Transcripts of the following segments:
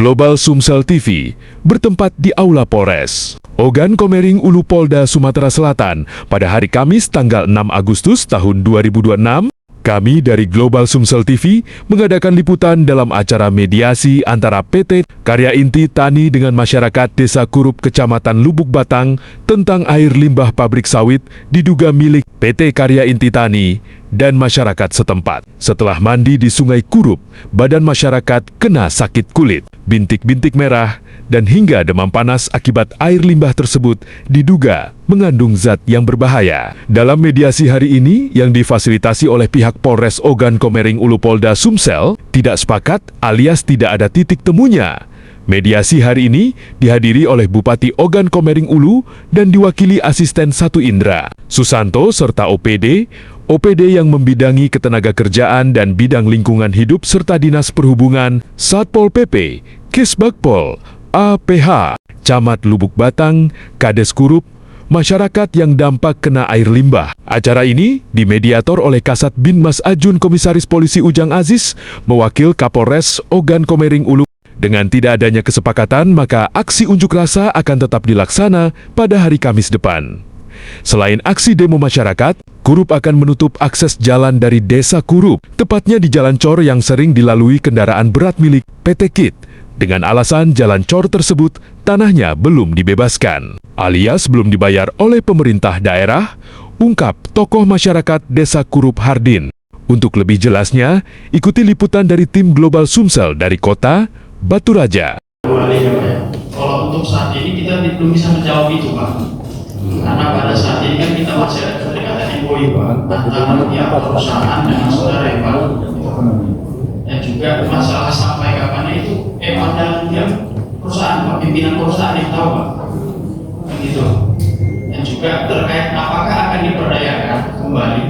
Global Sumsel TV bertempat di Aula Polres Ogan Komering Ulu Polda Sumatera Selatan pada hari Kamis tanggal 6 Agustus tahun 2026. Kami dari Global Sumsel TV mengadakan liputan dalam acara mediasi antara PT Karya Inti Tani dengan masyarakat Desa Kurup Kecamatan Lubuk Batang tentang air limbah pabrik sawit diduga milik PT Karya Inti Tani dan masyarakat setempat. Setelah mandi di Sungai Kurup, badan masyarakat kena sakit kulit, bintik-bintik merah, dan hingga demam panas akibat air limbah tersebut diduga mengandung zat yang berbahaya. Dalam mediasi hari ini yang difasilitasi oleh pihak Polres Ogan Komering Ulu Polda Sumsel, tidak sepakat alias tidak ada titik temunya. Mediasi hari ini dihadiri oleh Bupati Ogan Komering Ulu dan diwakili Asisten 1 Indra, Susanto serta OPD yang membidangi ketenagakerjaan dan bidang lingkungan hidup serta Dinas Perhubungan, Satpol PP, Kisbagpol, APH, Camat Lubuk Batang, Kades Kurup, masyarakat yang dampak kena air limbah. Acara ini dimediator oleh Kasat Binmas Ajun Komisaris Polisi Ujang Aziz, mewakil Kapolres Ogan Komering Ulu. Dengan tidak adanya kesepakatan, maka aksi unjuk rasa akan tetap dilaksana pada hari Kamis depan. Selain aksi demo masyarakat, Kurup akan menutup akses jalan dari Desa Kurup, tepatnya di Jalan Cor yang sering dilalui kendaraan berat milik PT KIT, dengan alasan jalan cor tersebut tanahnya belum dibebaskan, alias belum dibayar oleh pemerintah daerah, ungkap tokoh masyarakat Desa Kurup Hardin. Untuk lebih jelasnya, ikuti liputan dari tim Global Sumsel dari kota Batu Raja. Kalau untuk saat ini kita belum bisa menjawab itu, Pak. Karena pada saat ini kan kita masih ada kedekatan MOU, Pak, antara pihak perusahaan dengan saudara, Pak. Dan juga masalah sampai kapan itu pada pihak perusahaan, Pak, pimpinan perusahaan yang tahu, Pak. Begitu. Dan juga terkait apakah akan diberdayakan kembali,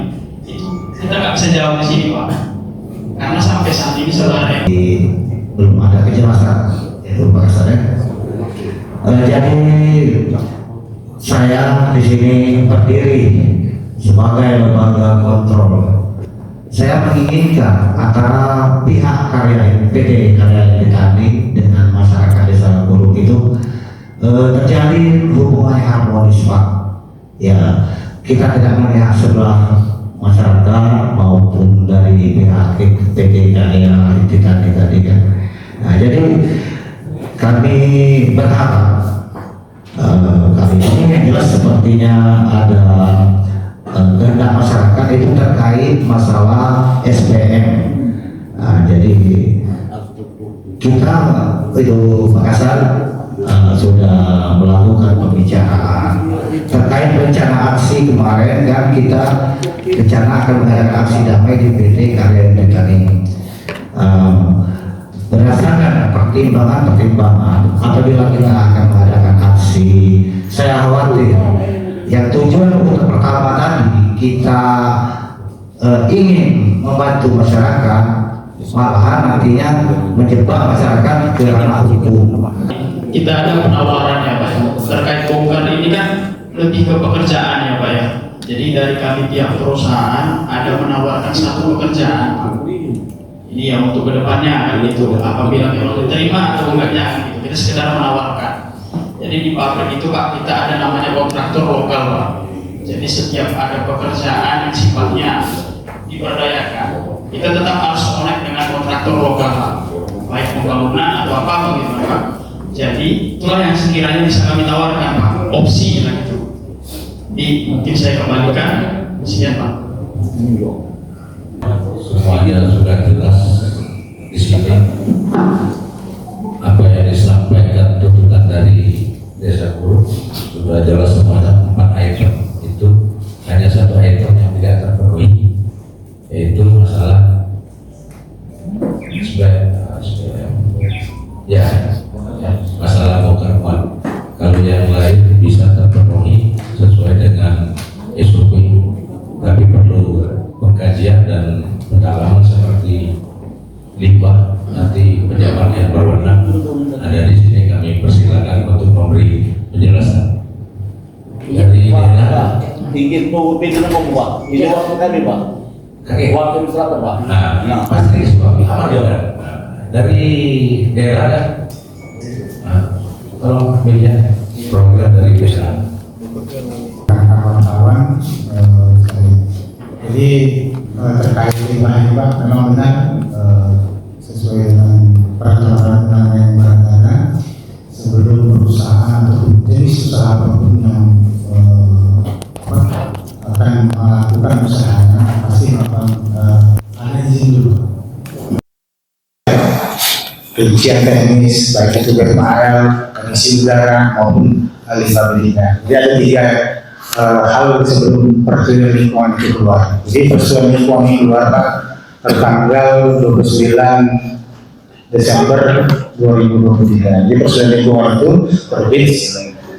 itu kita nggak bisa jawab di sini, Pak. Karena sampai saat ini saudara belum ada kejelasan, itu Pak Kasada. Jadi saya di sini berdiri sebagai lembaga kontrol. Saya menginginkan antara pihak PT Karya Inti Tani dengan masyarakat Desa Kurup itu terjalin hubungan yang harmonis, Pak. Ya, kita tidak melihat sebelah masyarakat maupun dari pihak PT Karya Inti Tani tadi kan. Nah, jadi kami berharap kali ini yang jelas sepertinya ada kehendak masyarakat itu terkait masalah SPM. Nah, jadi kita itu Makassar sudah melakukan pembicaraan terkait rencana aksi kemarin kan, kita rencana akan mengadakan aksi damai di PT Karya Inti Tani. Berdasarkan pertimbangan apabila kita akan mengadakan aksi, saya khawatir yang tujuan untuk pertama tadi kita ingin membantu masyarakat, malahan nantinya menjebak masyarakat ke ranah hukum. Kita ada penawarannya, Pak. Terkait bongkar ini kan lebih ke pekerjaannya, Pak, ya. Jadi dari kami pihak perusahaan ada menawarkan satu pekerjaan, Pak. Ini yang untuk kedepannya kan gitu. Apabila memang diterima atau enggaknya gitu. Kita sekedar menawarkan. Jadi di pabrik itu, Pak, kita ada namanya kontraktor lokal, Pak. Jadi setiap ada pekerjaan yang sifatnya diberdayakan, kita tetap harus connect dengan kontraktor lokal, Pak. Baik pembangunan atau apa begitu, Pak. Jadi itulah yang sekiranya bisa kami tawarkan, Pak. Opsi lah itu. Mungkin saya kembalikan. Sekian, Pak. Semuanya sudah jelas di sini. Apa yang disampaikan tuntutan dari Desa Kurup sudah jelas semuanya. 4 item itu hanya 1 item yang tidak terpenuhi, yaitu masalah SPM. Ya, masalah bongkar muat. Kalau yang lain bisa terpenuhi sesuai dengan SOP, tapi perlu pengkajian dan pendalaman seperti limbah. Nanti pejabat yang berwenang ada di sini, kami persilakan untuk memberi penjelasan. Dari daerah ingin pimpinan membuat ini waktu kami, Pak. Waktu Selatan, Pak. Nah, pasti sebab dari daerah tolong media program dari perusahaan. Kawan-kawan, jadi terkait limbah ini Pak, memang benar sesuai dengan peraturan yang berada sebelum perusahaan atau jenis usaha apapun yang akan melakukan usahanya pasti akan ada izin dulu. Rincian teknis baik itu BMAL, emisi udara maupun limbah. Jadi ada tiga hal sebelum persetujuan lingkungan itu keluar. Jadi persetujuan lingkungan itu keluar tertanggal 29 Desember 2023. Jadi persetujuan lingkungan itu terbit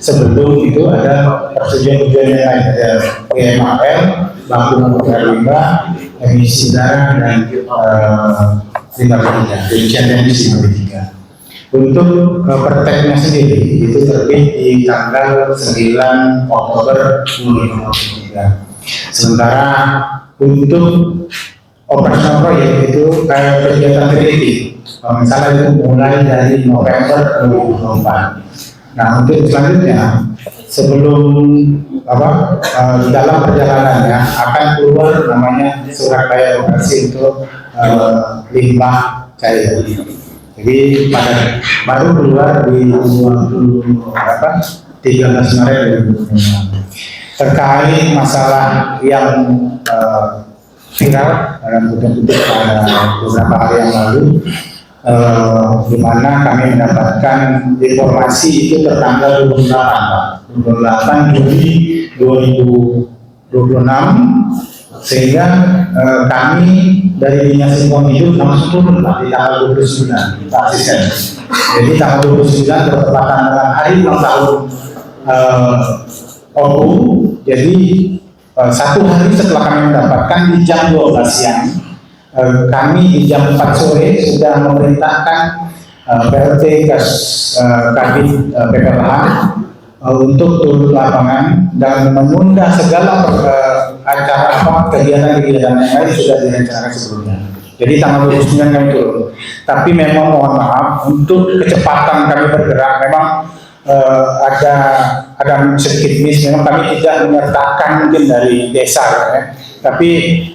sebelum itu ada persetujuan yang lain, ada PMAL, baku mutu limbah, emisi udara dan limbah B3, rincian emisi limbah B3. Untuk perteknya sendiri itu terbit di tanggal 9 Oktober 2023. Sementara untuk operasional proyek itu kegiatan teliti, misalnya itu mulai dari November 2024. Nah untuk selanjutnya sebelum dalam perjalanannya akan keluar namanya surat layak operasi untuk limbah cair. Jadi baru keluar di 13 Maret 2026. Terkait masalah yang viral dalam kutip pada beberapa hari yang lalu, di mana kami mendapatkan informasi itu tertanggal 28 Juli 2026, sehingga kami dari Dinas Lingkungan Hidup langsung turun di tanggal 29 Pak Asisten. Jadi tanggal 29 bertepatan dengan hari ulang tahun OU. Jadi satu hari setelah kami mendapatkan di jam 12 siang, kami di jam 4 sore sudah memerintahkan PLT Kadin PPLH untuk turun ke lapangan dan menunda segala acara kegiatan-kegiatan yang lain sudah direncanakan sebelumnya. Jadi tanggal 29 kami turun. Tapi memang mohon maaf untuk kecepatan kami bergerak memang ada sedikit miss. Memang kami tidak menyertakan mungkin dari desa ya. Tapi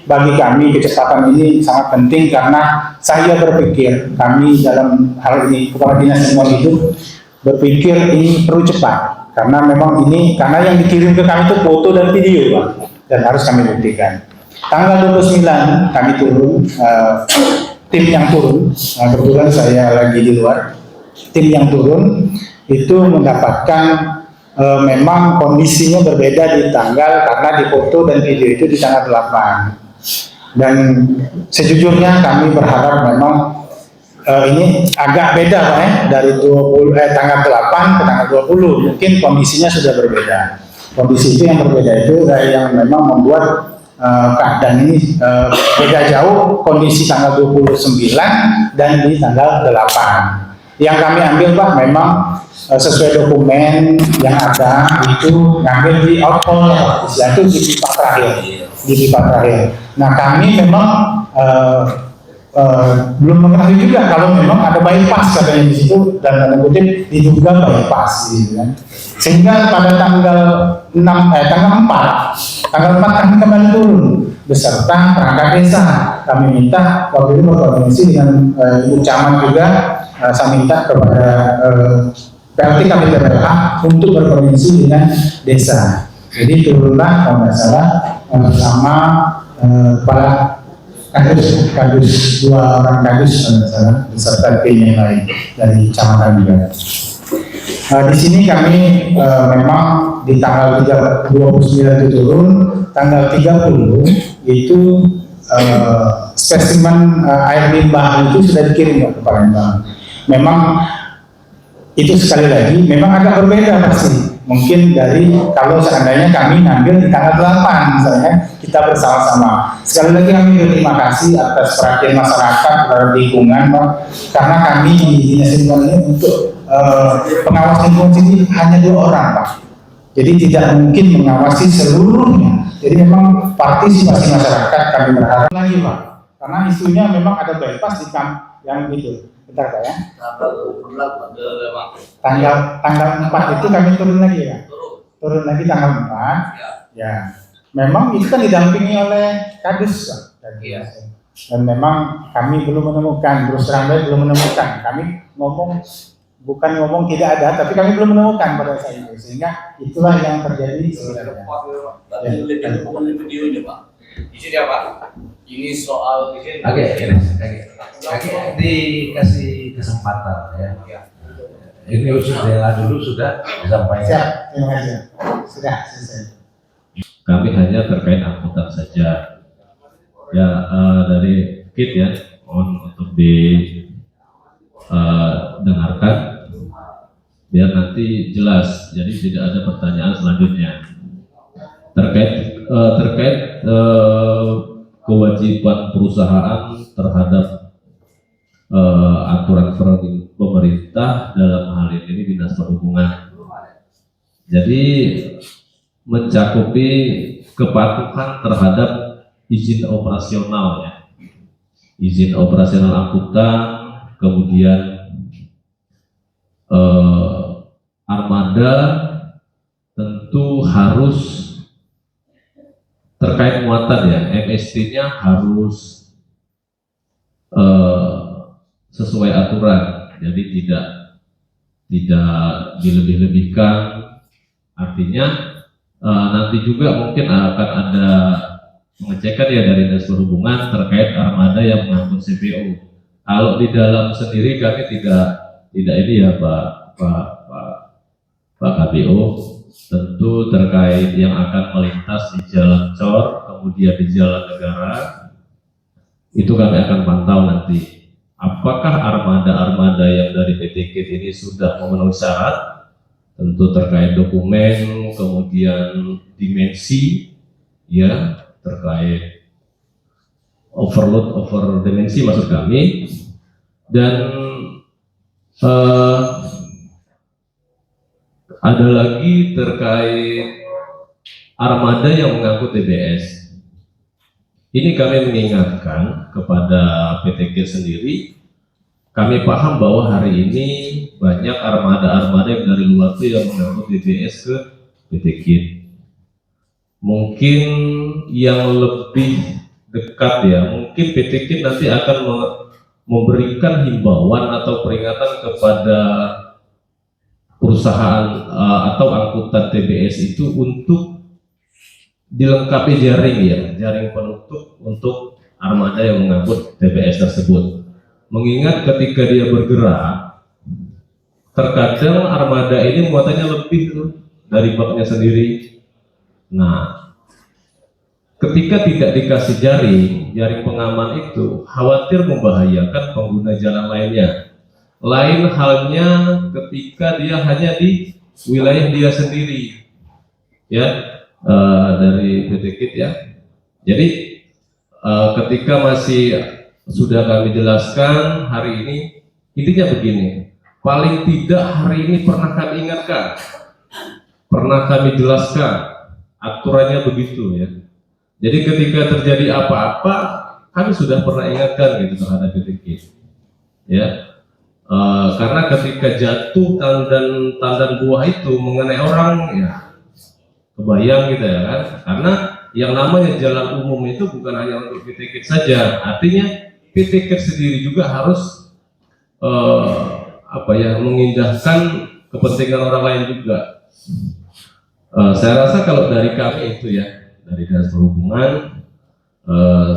bagi kami kecepatan ini sangat penting karena saya berpikir kami dalam hal ini Kepala Dinas Lingkungan Hidup berpikir ini perlu cepat. Karena memang ini, karena yang dikirim ke kami itu foto dan video Pak, dan harus kami buktikan. Tanggal 29 kami turun, tim yang turun, kebetulan saya lagi di luar, tim yang turun itu mendapatkan memang kondisinya berbeda di tanggal, karena di foto dan video itu di tanggal 8. Dan sejujurnya kami berharap memang ini agak beda Pak ya, dari tanggal 8 ke tanggal 20, mungkin kondisinya sudah berbeda. Kondisi itu yang berbeda itu yang memang membuat keadaan ini beda jauh, kondisi tanggal 29 dan di tanggal 8. Yang kami ambil Pak memang sesuai dokumen yang ada itu ngambil di outcall itu di pipa terakhir. Nah kami memang belum mengetahui juga kalau memang ada bypass katanya di situ, dan tanda kutip diduga bypass gitu kan. Sehingga pada tanggal 4 kami kembali turun beserta perangkat desa. Kami minta waktu itu berkoordinasi dengan Ibu Camat juga, saya minta kepada PLT kami PPLH untuk berkoordinasi dengan desa. Jadi turunlah kalau nggak salah bersama para kadus, 2 orang kadus beserta tim yang lain dari kecamatan juga. Di sini kami memang di tanggal 29 itu turun, tanggal 30 itu spesimen air limbah itu sudah dikirim ke Palembang. Memang itu sekali lagi memang agak berbeda pasti. Mungkin dari kalau seandainya kami ngambil di tanggal 8 misalnya kita bersama-sama. Sekali lagi kami berterima kasih atas perhatian masyarakat terhadap lingkungan Pak, karena kami di Dinas Lingkungan ini untuk pengawas lingkungan ini hanya 2 orang Pak. Jadi tidak mungkin mengawasi seluruhnya. Jadi memang partisipasi masyarakat kami berharap lagi Pak, karena isunya memang ada bypass yang itu. Bentar Pak ya. Tanggal 4 itu kami turun lagi ya. Turun lagi tanggal 4. Ya. Memang itu kan didampingi oleh Kadus Pak. Dan memang kami belum menemukan, terus terang belum menemukan. Kami bukan ngomong tidak ada, tapi kami belum menemukan pada saat itu, sehingga itulah yang terjadi sebenarnya. Bukan video ini Pak. Izin ya Pak. Ini soal izin. Oke, dikasih kesempatan ya. Ini Dela dulu sudah disampaikan. Siap, terima kasih. Sudah selesai. Kami hanya terkait angkutan saja. Ya, dari KIT ya, mohon untuk dengarkan biar nanti jelas, jadi tidak ada pertanyaan selanjutnya terkait kewajiban perusahaan terhadap aturan pemerintah, dalam hal ini Dinas Perhubungan. Jadi mencakupi kepatuhan terhadap izin operasional ya, izin operasional angkutan, kemudian armada tentu harus terkait muatan ya, MST-nya harus sesuai aturan, jadi tidak dilebih-lebihkan. Artinya nanti juga mungkin akan ada pengecekan ya dari Dinas Perhubungan terkait armada yang mengangkut CPO. Kalau di dalam sendiri kami tidak ini ya Pak KPO, tentu terkait yang akan melintas di jalan cor, kemudian di jalan negara, itu kami akan pantau nanti. Apakah armada yang dari PT KIT ini sudah memenuhi syarat, tentu terkait dokumen, kemudian dimensi, ya terkait overload, over dimensi maksud kami, dan ada lagi terkait armada yang mengangkut TBS. Ini kami mengingatkan kepada PT KIT sendiri. Kami paham bahwa hari ini banyak armada-armada yang dari luar itu yang mengangkut TBS ke PT KIT. Mungkin yang lebih dekat ya, mungkin PT KIT nanti akan memberikan himbauan atau peringatan kepada perusahaan atau angkutan TBS itu untuk dilengkapi jaring ya, jaring penutup untuk armada yang mengangkut TBS tersebut. Mengingat ketika dia bergerak, terkadang armada ini muatannya lebih dari baknya sendiri. Nah, ketika tidak dikasih jaring pengaman itu khawatir membahayakan pengguna jalan lainnya. Lain halnya ketika dia hanya di wilayah dia sendiri, ya, dari PT KIT ya. Jadi ketika masih sudah kami jelaskan hari ini, intinya begini, paling tidak hari ini pernah kami ingatkan, pernah kami jelaskan, aturannya begitu ya. Jadi ketika terjadi apa-apa, kami sudah pernah ingatkan gitu terhadap PT KIT, ya. Karena ketika jatuh tandan buah itu mengenai orang ya, kebayang gitu ya kan. Karena yang namanya jalan umum itu bukan hanya untuk PT KIT saja, artinya PT KIT sendiri juga harus mengindahkan kepentingan orang lain juga. Saya rasa kalau dari kami itu ya, dari Dinas Perhubungan,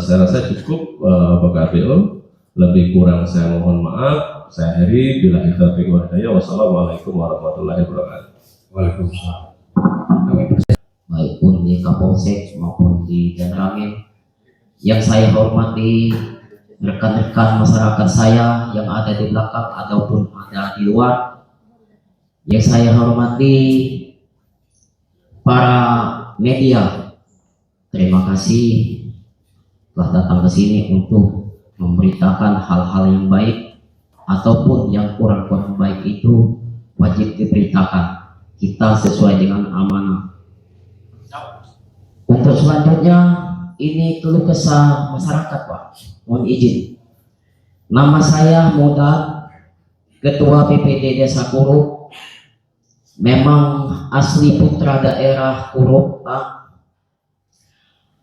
saya rasa cukup Pak KPO. Lebih kurang saya mohon maaf. Saya Heri, bila kita berhidayah. Wassalamualaikum warahmatullahi wabarakatuh. Waalaikumsalam. Baik pun di Kapolsek maupun di Danramil, yang saya hormati rekan-rekan masyarakat saya yang ada di belakang ataupun ada di luar, yang saya hormati para media, terima kasih telah datang ke sini untuk memberitakan hal-hal yang baik ataupun yang kurang-kurang baik itu wajib diberitakan. Kita sesuai dengan amanah. Untuk selanjutnya, ini keluh kesah masyarakat Pak, mohon izin. Nama saya Muda, Ketua PPD Desa Kurup. Memang asli putra daerah Kurup, Pak.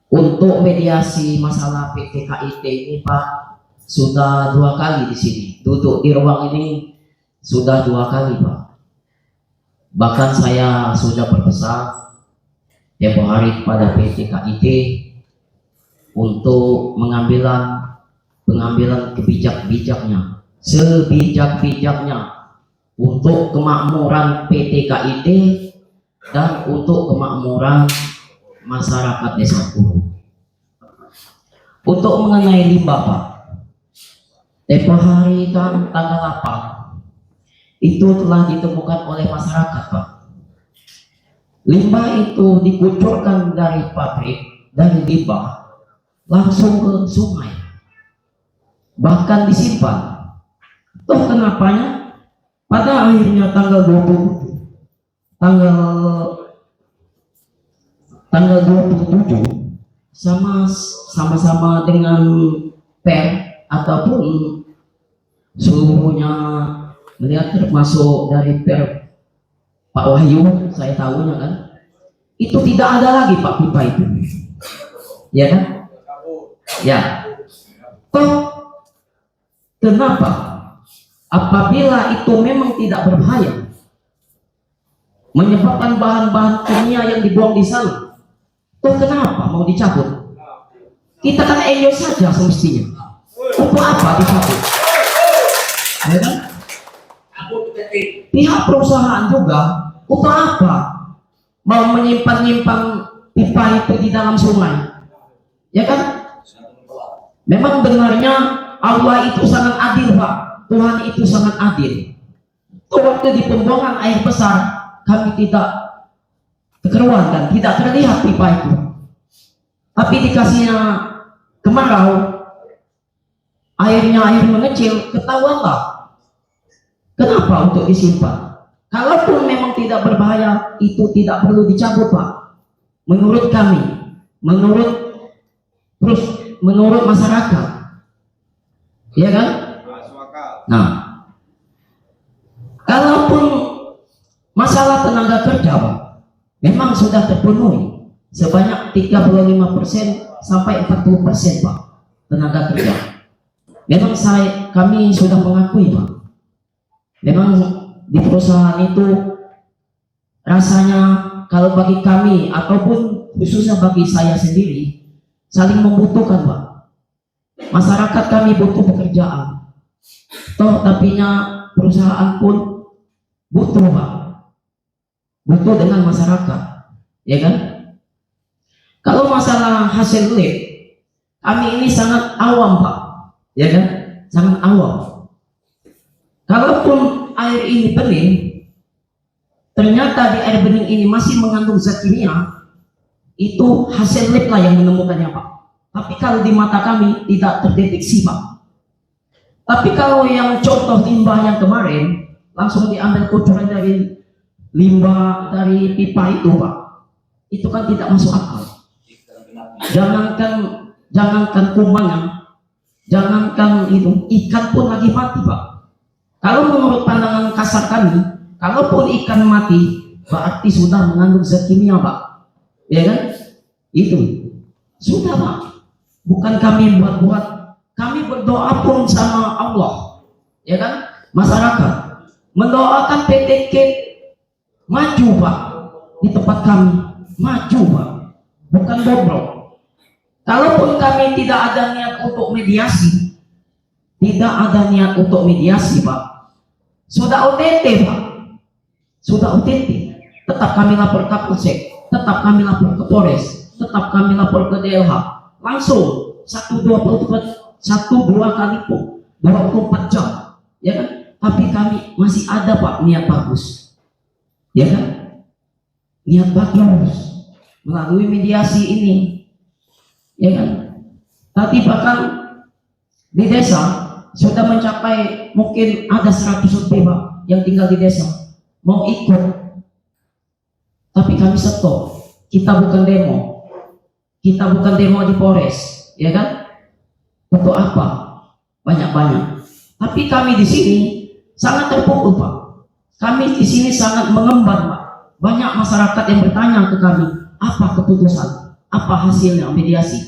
Untuk mediasi masalah PTKIT ini, Pak, sudah 2 kali di sini. Duduk di ruang ini sudah 2 kali, Pak. Bahkan saya sudah berpesan tempo hari kepada PTKIT untuk pengambilan kebijak-bijaknya, sebijak-bijaknya untuk kemakmuran PTKIT dan untuk kemakmuran masyarakat Desa Kurup. Untuk mengenai limbah, Pak, tempo hari kan tanggal 8 itu telah ditemukan oleh masyarakat, Pak. Limbah itu dikucurkan dari pabrik, dari limbah langsung ke sungai, bahkan disimpan. Toh kenapanya pada akhirnya tanggal 27 sama-sama dengan per ataupun seluruhnya melihat termasuk dari per Pak Wahyu, saya tahunya kan, itu tidak ada lagi Pak pipa itu, ya kan? Ya. Toh kenapa? Apabila itu memang tidak berbahaya, menyebabkan bahan-bahan kimia yang dibuang di sana, toh kenapa mau dicabut? Kita kan enjoy saja semestinya. Untuk apa dicabut? Ya kan? Pihak perusahaan juga untuk apa mau menyimpan pipa itu di dalam sungai, ya kan? Memang benarnya Allah itu sangat adil, Pak. Tuhan itu sangat adil. Waktu di pembuangan air besar kami tidak kekeruan dan tidak terlihat pipa itu, tapi dikasihnya kemarau, airnya air mengecil, ketahuanlah. Kenapa untuk disimpan? Kalaupun memang tidak berbahaya, itu tidak perlu dicabut, Pak. Menurut kami, menurut masyarakat, ya kan? Nah, kalaupun masalah tenaga kerja, Pak, memang sudah terpenuhi sebanyak 35% sampai 40%, Pak, tenaga kerja. Memang kami sudah mengakui, Pak. Memang di perusahaan itu rasanya kalau bagi kami ataupun khususnya bagi saya sendiri saling membutuhkan, Pak. Masyarakat kami butuh pekerjaan. Toh tapinya perusahaan pun butuh, Pak. Butuh dengan masyarakat, ya kan? Kalau masalah hasil lab, kami ini sangat awam, Pak, ya kan? Sangat awam. Kalaupun air ini bening, ternyata di air bening ini masih mengandung zat kimia, itu hasil lab lah yang menemukannya, Pak. Tapi kalau di mata kami tidak terdeteksi, Pak. Tapi kalau yang contoh limbah yang kemarin langsung diambil kucuran dari limbah dari pipa itu, Pak, itu kan tidak masuk akal. Jangankan kumannya, jangankan itu, ikan pun lagi mati, Pak. Kalau menurut pandangan kasar kami, kalaupun ikan mati, berarti sudah mengandung zat kimia, Pak. Ya kan? Itu sudah, Pak. Bukan kami buat-buat. Kami berdoa pun sama Allah, ya kan? Masyarakat mendoakan PTK maju, Pak, di tempat kami maju, Pak, bukan bobrok. Kalaupun kami tidak ada niat untuk mediasi, Pak, sudah OTT, Pak, sudah OTT, tetap kami lapor ke Kapolsek, tetap kami lapor ke Polres, tetap kami lapor ke DLH, langsung 1-2 kali pun 24 jam, ya kan? Tapi kami masih ada, Pak, niat bagus, ya kan? Niat bagus melalui mediasi ini, ya kan? Tapi bahkan di desa sudah mencapai mungkin ada 100 lebih, Pak, yang tinggal di desa mau ikut, tapi kami stop. Kita bukan demo di Polres, ya kan? Untuk apa banyak-banyak? Tapi kami di sini sangat terpukul, Pak. Kami di sini sangat mengembar, Pak. Banyak masyarakat yang bertanya ke kami, apa keputusan, apa hasilnya mediasi.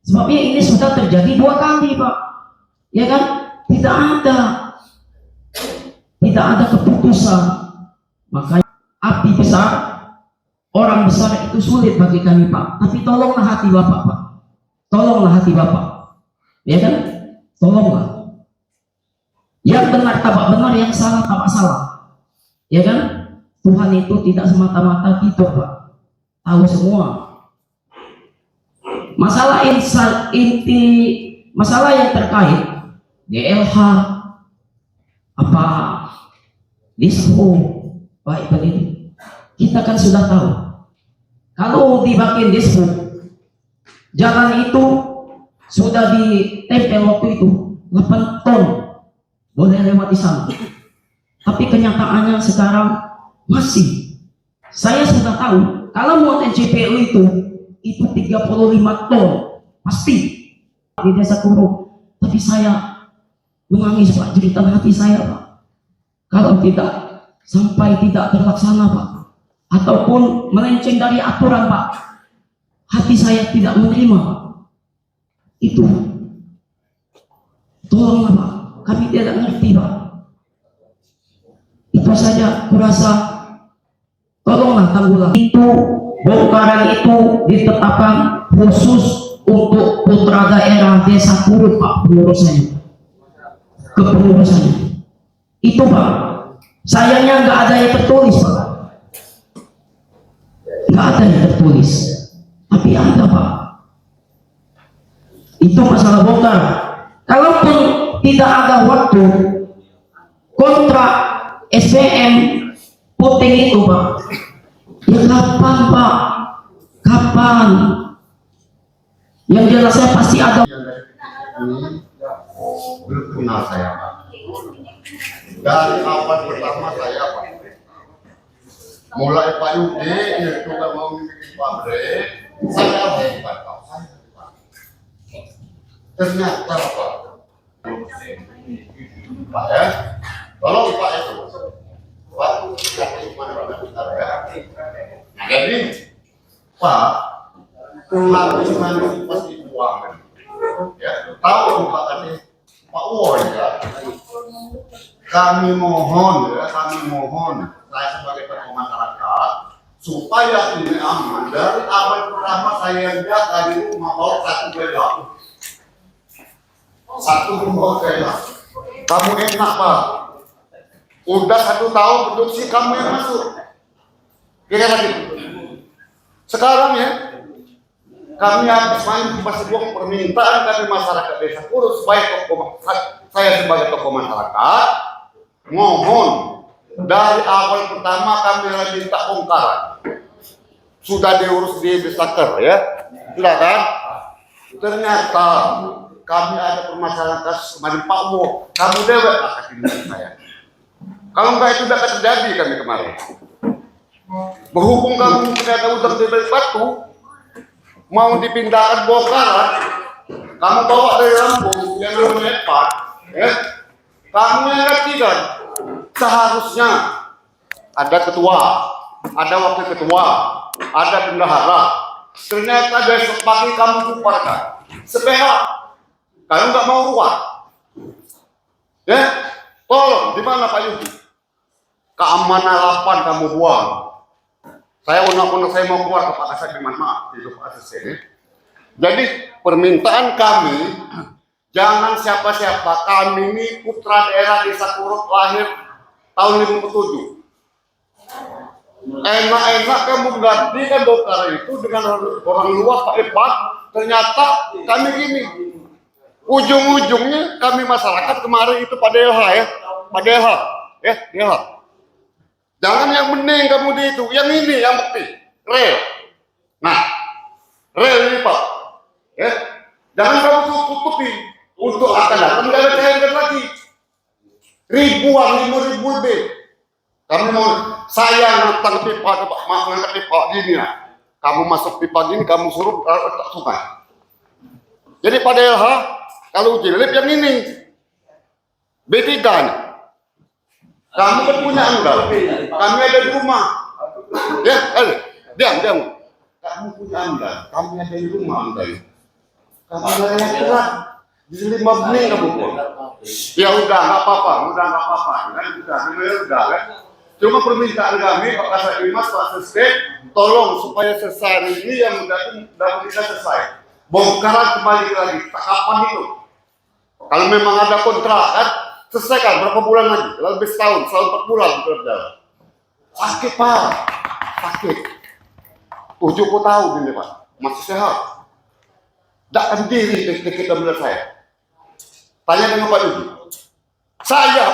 Sebabnya ini sudah terjadi 2 kali, Pak. Ya kan? Tidak ada keputusan. Makanya api besar, orang besar itu sulit bagi kami, Pak. Tapi tolonglah hati Bapak, Pak. Tolonglah hati Bapak. Ya kan? Tolonglah. Yang benar tabak benar, yang salah tabak salah. Ya kan? Tuhan itu tidak semata-mata tidur, Pak. Tahu semua. Masalah masalah yang terkait DLH, apa dispo, baik begitu. Kita kan sudah tahu. Kalau dibikin dispo, jalan itu sudah ditempel waktu itu 8 ton boleh lewat di sana. Tapi kenyataannya sekarang masih. Saya sudah tahu kalau muatan CPO itu 35 ton pasti di Desa Kurung. Tapi saya menangis, Pak, jeritan hati saya, Pak. Kalau sampai tidak terlaksana, Pak, ataupun melenceng dari aturan, Pak, hati saya tidak menerima, Pak. Itu tolonglah, Pak, kami tidak ngerti, Pak. Itu saja kurasa, tolonglah tanggulang. Itu bongkaran itu ditetapkan khusus untuk putra daerah Desa Kurut, Pak, kepengurusannya. Itu, Pak. Sayangnya nggak ada yang tertulis, Pak. Nggak ada yang tertulis. Tapi ada, Pak. Itu masalah bongkar. Kalaupun tidak ada waktu kontrak SPM puting itu, Pak, ya kapan, Pak? Kapan? Yang jelas saya pasti ada. Belum kenal saya, Pak. Dari awal pertama saya, Pak, mulai Pak Yudi itu nggak mau bikin pabrik, saya hebat, Pak. Ternyata, Pak, Pak ya, tolong Pak itu, Pak, nah, jadi Pak harus manipulasi uang, ya, tahu Pak tadi, Pak Won ya, kami mohon, saya sebagai tokoh masyarakat supaya ini aman. Dari awal pertama saya lihat dari rumah bawa satu rumah beda. Kamu enak, Pak. Udah 1 tahun produksi kamu yang masuk. Kira lagi. Sekarang ya, kami habis main di Pasibuang, permintaan kami masyarakat Desa Kurut supaya saya sebagai tokoh masyarakat mohon dari awal pertama kami lagi minta bongkaran. Sudah diurus di Desaker ya, sudah kan? Ternyata kami ada permasalahan kasus kemarin Pak Wo, kamu dewek lah saya. Kalau enggak itu tidak terjadi kami kemarin. Berhubung kamu tidak ada udang di balik batu, mau dipindahkan bongkaran, kamu bawa dari Lampung yang namanya Pak, ya, kamu yang ngerti kan? Seharusnya ada ketua, ada wakil ketua, ada bendahara. Ternyata besok pagi kamu bubarkan sepihak, kamu nggak mau ruang, ya? Tolong, di mana Pak Yudi? Keamanan 8 kamu buang. Saya unak-unak saya mau keluar ke Pak Kasar dengan maaf di Pak Kasar. Jadi permintaan kami jangan siapa-siapa, kami ini putra daerah Desa Kurut lahir tahun 57. Enak-enak kamu gantikan bongkar itu dengan orang luar Pak Epat. Ternyata kami gini, ujung-ujungnya kami masyarakat kemarin itu Pak DLH ya, Pak DLH ya, DLH. Jangan yang bening kamu di itu, yang ini yang bukti rel. Nah, rel ini Pak, ya, jangan kamu tutupi untuk akan datang nggak ada cairkan lagi. Ribuan, 5.000 lebih. Kamu mau saya ngantang pipa, ngangkat pipa gini ya. Kamu masuk pipa gini, kamu suruh letak sungai. Jadi Pak DLH, kalau uji lip yang ini, B3 nih. Kamu kan punya AMDAL. Kami ada di rumah. Ya, diam. Kamu punya AMDAL. Kami ada di rumah AMDAL. Kamu ada surat. Di 5 menit kamu pun. Ya udah, nggak apa-apa. Udah kan. Cuma permintaan kami, Pak Kasat Dimas, Pak Sesdek, tolong supaya selesai ini yang sudah bisa selesai. Bongkaran kembali lagi. Kapan itu? Kalau memang ada kontrak kan, selesaikan berapa bulan lagi? Lebih setahun 4 bulan bekerja. Sakit Pak, sakit. 70 tahun ini Pak, masih sehat. Tidak akan diri kita benar saya. Tanya dengan Pak Yudi. Saya,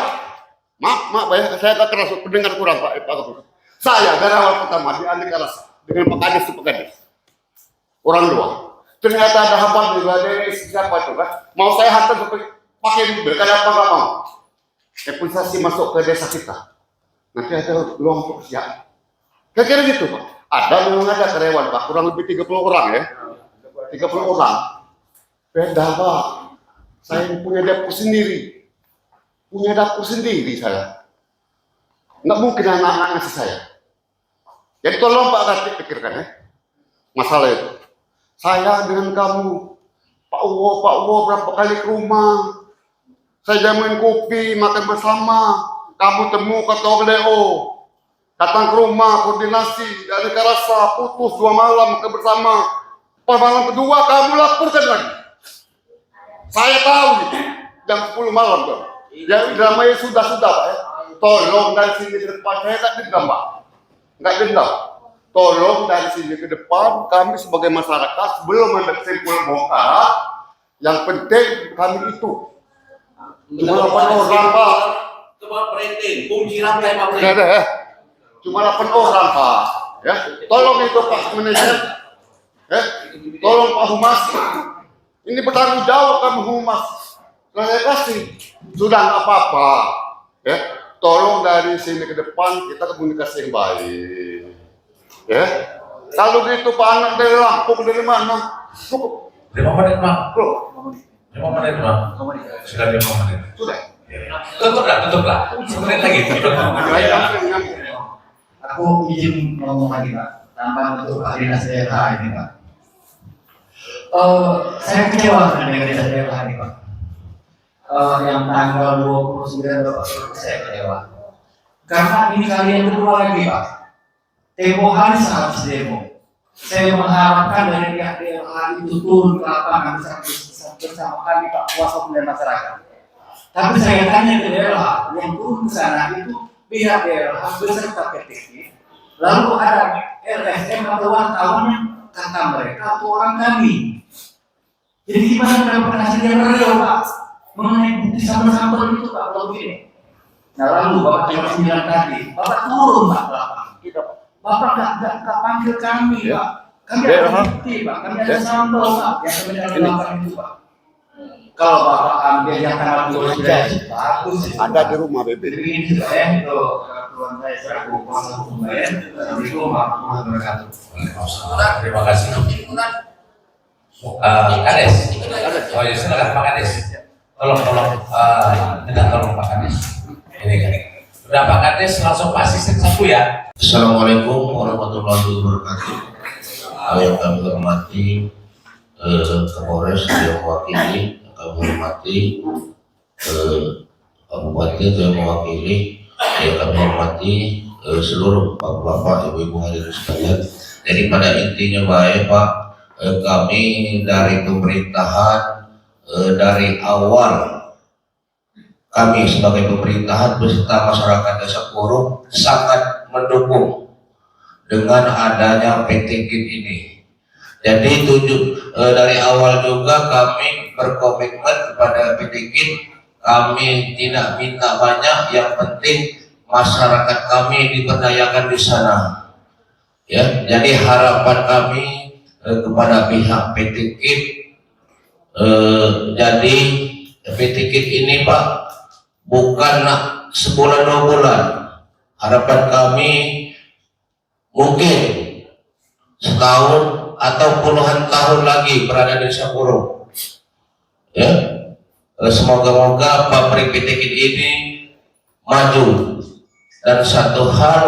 maaf ya, saya agak keras, pendengar kurang Pak. Saya dari awal pertama di Andi Karas dengan Pak Kades, orang dua. Ternyata ada hambatan juga dari siapa itu kan? Mau saya hantar sampai pakai mobil, kenapa nggak mau? Epulisasi masuk ke desa kita. Nanti ada ruang pekerjaan. Kira-kira gitu Pak. Memang ada karyawan Pak, kurang lebih 30 orang ya. 30 orang. Beda Pak. Saya punya dapur sendiri. Saya. Nggak mungkin anak-anak ngasih saya. Jadi tolong Pak Kasat pikirkan ya. Masalah itu. Saya dengan kamu, Pak Uwo berapa kali ke rumah. Saya jamuin kopi, makan bersama. Kamu temu Ketua Leo. Datang ke rumah, koordinasi, dari Karasa, putus 2 malam ke bersama. Pas malam kedua kamu laporkan lagi. Saya tahu gitu. Jam 10 malam Pak. Ya dramanya sudah Pak ya. Tolong dari sini ke depan, saya tak dendam Pak. Nggak dendam. Tolong dari sini ke depan, kami sebagai masyarakat sebelum ada kesimpulan bongkar, yang penting kami itu cuma 8 orang Pak. Coba perinting, kunci rantai Pak. Nggak ada ya. Cuma 8 orang Pak. Ya, tolong itu Pak manajer. Ya, tolong Pak Humas. Ini bertanggung jawab kamu Humas. Saya kasih. Sudah nggak apa-apa. Ya, tolong dari sini ke depan kita komunikasi yang baik. Ya, kalau gitu Pak anak dari Lampung dari mana? 5 menit Pak. 5 menit Pak. Sudah 5 menit. Sudah. Tutup lah. 1 menit lagi. Aku izin ngomong lagi Pak, tanpa untuk koordinasi daerah ini Pak. Saya kecewa dengan desa daerah ini Pak. Yang tanggal 29 saya kecewa. Karena ini kali yang kedua lagi Pak. Tempo hari sehabis demo. Saya mengharapkan dari pihak daerah itu turun ke lapangan bersama kami Pak kuasa hukum dan masyarakat. Tapi saya tanya ke daerah yang turun ke sana itu pihak daerah beserta PTK, lalu ada LSM atau wartawan yang kata mereka atau orang kami. Jadi gimana mendapat hasil yang real Pak mengenai bukti sampel-sampel itu Pak kalau begini. Nah lalu Bapak jam 9 tadi, Bapak turun Pak Bapak nggak panggil kami Pak. Kami ada bukti Pak, kami ada sampel Pak yang kami dapat laporan itu Pak. Kalau Bapak ambil yang tanggal 29 bagus. Ada di rumah BB. Ini juga ya itu tuan saya selaku kuasa hukum ya. Assalamualaikum warahmatullahi wabarakatuh. Terima kasih. Kades. Oh ya silakan Pak Kades. Tolong Pak Kades. Ini kan. Sudah Pak Kades langsung pasti satu ya. Assalamualaikum warahmatullahi wabarakatuh. Yang kami hormati Kapolres yang mewakili, kami hormati Kabupaten yang mewakili, yang kami hormati seluruh bapak-bapak, ibu-ibu hadirin sekalian. Jadi pada intinya baik Pak, kami dari pemerintahan dari awal kami sebagai pemerintahan beserta masyarakat Desa Kurung sangat mendukung dengan adanya PT KIN ini. Jadi dari awal juga kami berkomitmen kepada PT KIN, kami tidak minta banyak, yang penting masyarakat kami diberdayakan di sana. Ya, jadi harapan kami kepada pihak PT KIN, jadi PT KIN ini Pak bukan sebulan 2 bulan. Harapan kami mungkin setahun atau puluhan tahun lagi berada di Desa Kurung. Ya, Semoga-moga pabrik PT KIT ini maju. Dan satu hal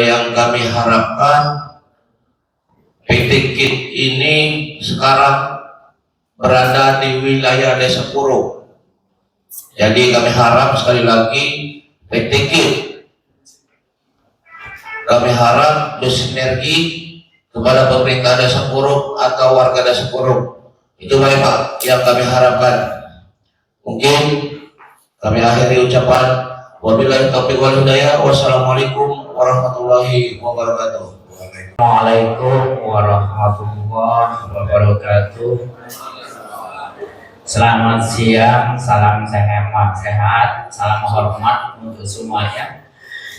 yang kami harapkan, PT KIT ini sekarang berada di wilayah Desa Puro. Jadi kami harap sekali lagi PT KIT, kami harap bersinergi kepada pemerintah Desa Puro atau warga Desa Puro. Itu baik Pak yang kami harapkan. Mungkin kami akhiri ucapan wabillahi taufiq wal hidayah. Wassalamualaikum warahmatullahi wabarakatuh. Assalamualaikum warahmatullahi wabarakatuh. Selamat siang, salam sehat, salam hormat untuk semuanya.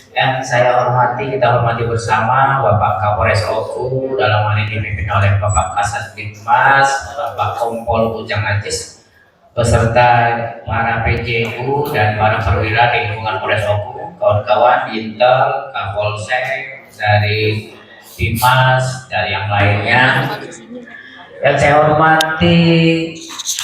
Yang saya hormati, kita hormati bersama Bapak Kapolres Oku, dalam hal ini dipimpin oleh Bapak Kasat Binmas, Bapak Kompol Bujang Ajis, beserta para PJU dan para perwira di lingkungan Polres Oku, kawan-kawan di Intel, Kapolsek, dari Binmas, dari yang lainnya. Yang saya hormati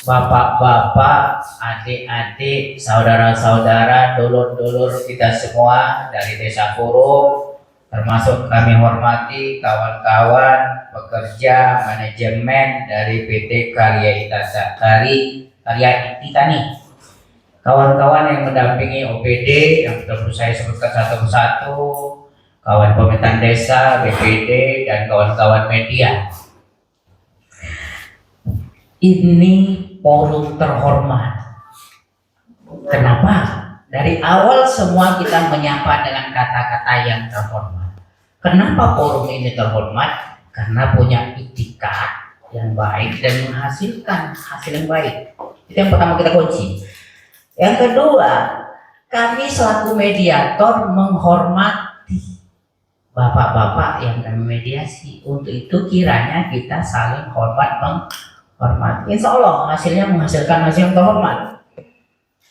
bapak-bapak, adik-adik, saudara-saudara, dulur-dulur kita semua dari Desa Puro, termasuk kami hormati kawan-kawan pekerja manajemen dari PT Karya Itani, kawan-kawan yang mendampingi OPD yang sudah perlu saya sebutkan satu persatu, kawan pemerintahan desa, BPD, dan kawan-kawan media. Ini forum terhormat. Kenapa? Dari awal semua kita menyapa dengan kata-kata yang terhormat. Kenapa forum ini terhormat? Karena punya itikat yang baik dan menghasilkan hasil yang baik. Itu yang pertama kita kunci. Yang kedua, kami selaku mediator menghormati bapak-bapak yang kami mediasi. Untuk itu kiranya kita saling hormat menghormati. Insya Allah hasilnya menghasilkan hasil yang terhormat.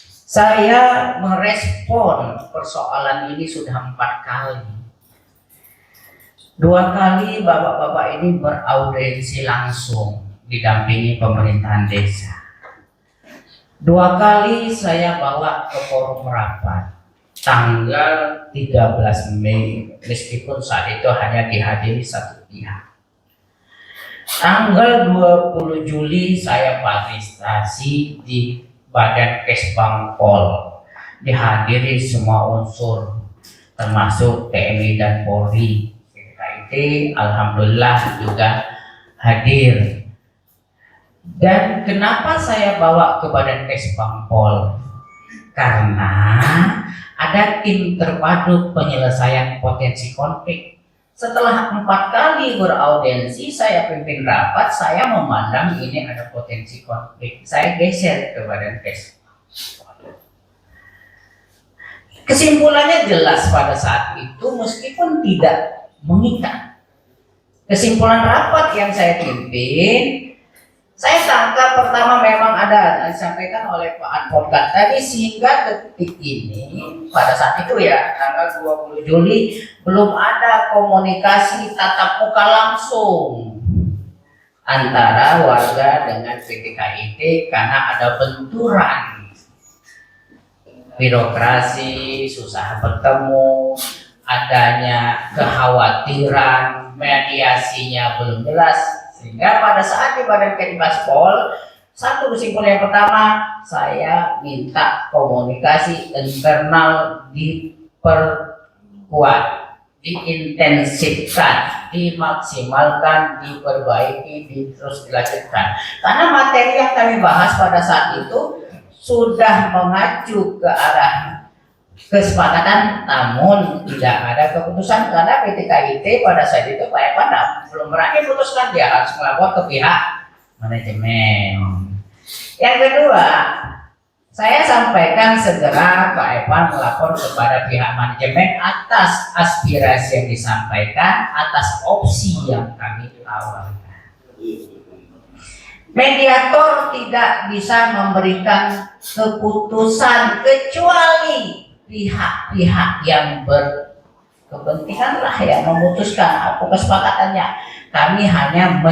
Saya merespon persoalan ini sudah 4 kali. 2 kali bapak-bapak ini beraudiensi langsung didampingi pemerintahan desa. 2 kali saya bawa ke forum rapat tanggal 13 Mei, meskipun saat itu hanya dihadiri 1 pihak. Tanggal 20 Juli saya partisipasi di Badan Kesbang Pol, dihadiri semua unsur termasuk TNI dan Polri. KIT alhamdulillah juga hadir. Dan kenapa saya bawa ke Badan Kesbang Pol? Karena ada tim terpadu penyelesaian potensi konflik. Setelah 4 kali beraudiensi, saya pimpin rapat, saya memandang ini ada potensi konflik. Saya geser ke Badan Kesbang. Kesimpulannya jelas pada saat itu, meskipun tidak mengikat. Kesimpulan rapat yang saya pimpin, saya sangka pertama memang ada disampaikan oleh Pak Advokat tadi, sehingga detik ini pada saat itu ya tanggal 20 Juli belum ada komunikasi tatap muka langsung antara warga dengan PT KIT karena ada benturan birokrasi, susah bertemu, adanya kekhawatiran, mediasinya belum jelas. Sehingga pada saat di Badan Kesbang Pol, satu kesimpulan yang pertama, saya minta komunikasi internal diperkuat, diintensifkan, dimaksimalkan, diperbaiki, terus dilanjutkan. Karena materi yang kami bahas pada saat itu sudah mengacu ke arah kesepakatan, namun tidak ada keputusan karena PT KIT pada saat itu Pak Evan belum berani putuskan, dia harus melapor ke pihak manajemen. Yang kedua, saya sampaikan segera Pak Evan melapor kepada pihak manajemen atas aspirasi yang disampaikan, atas opsi yang kami tawarkan. Mediator tidak bisa memberikan keputusan kecuali pihak-pihak yang berkepentingan lah yang memutuskan apa kesepakatannya. Kami hanya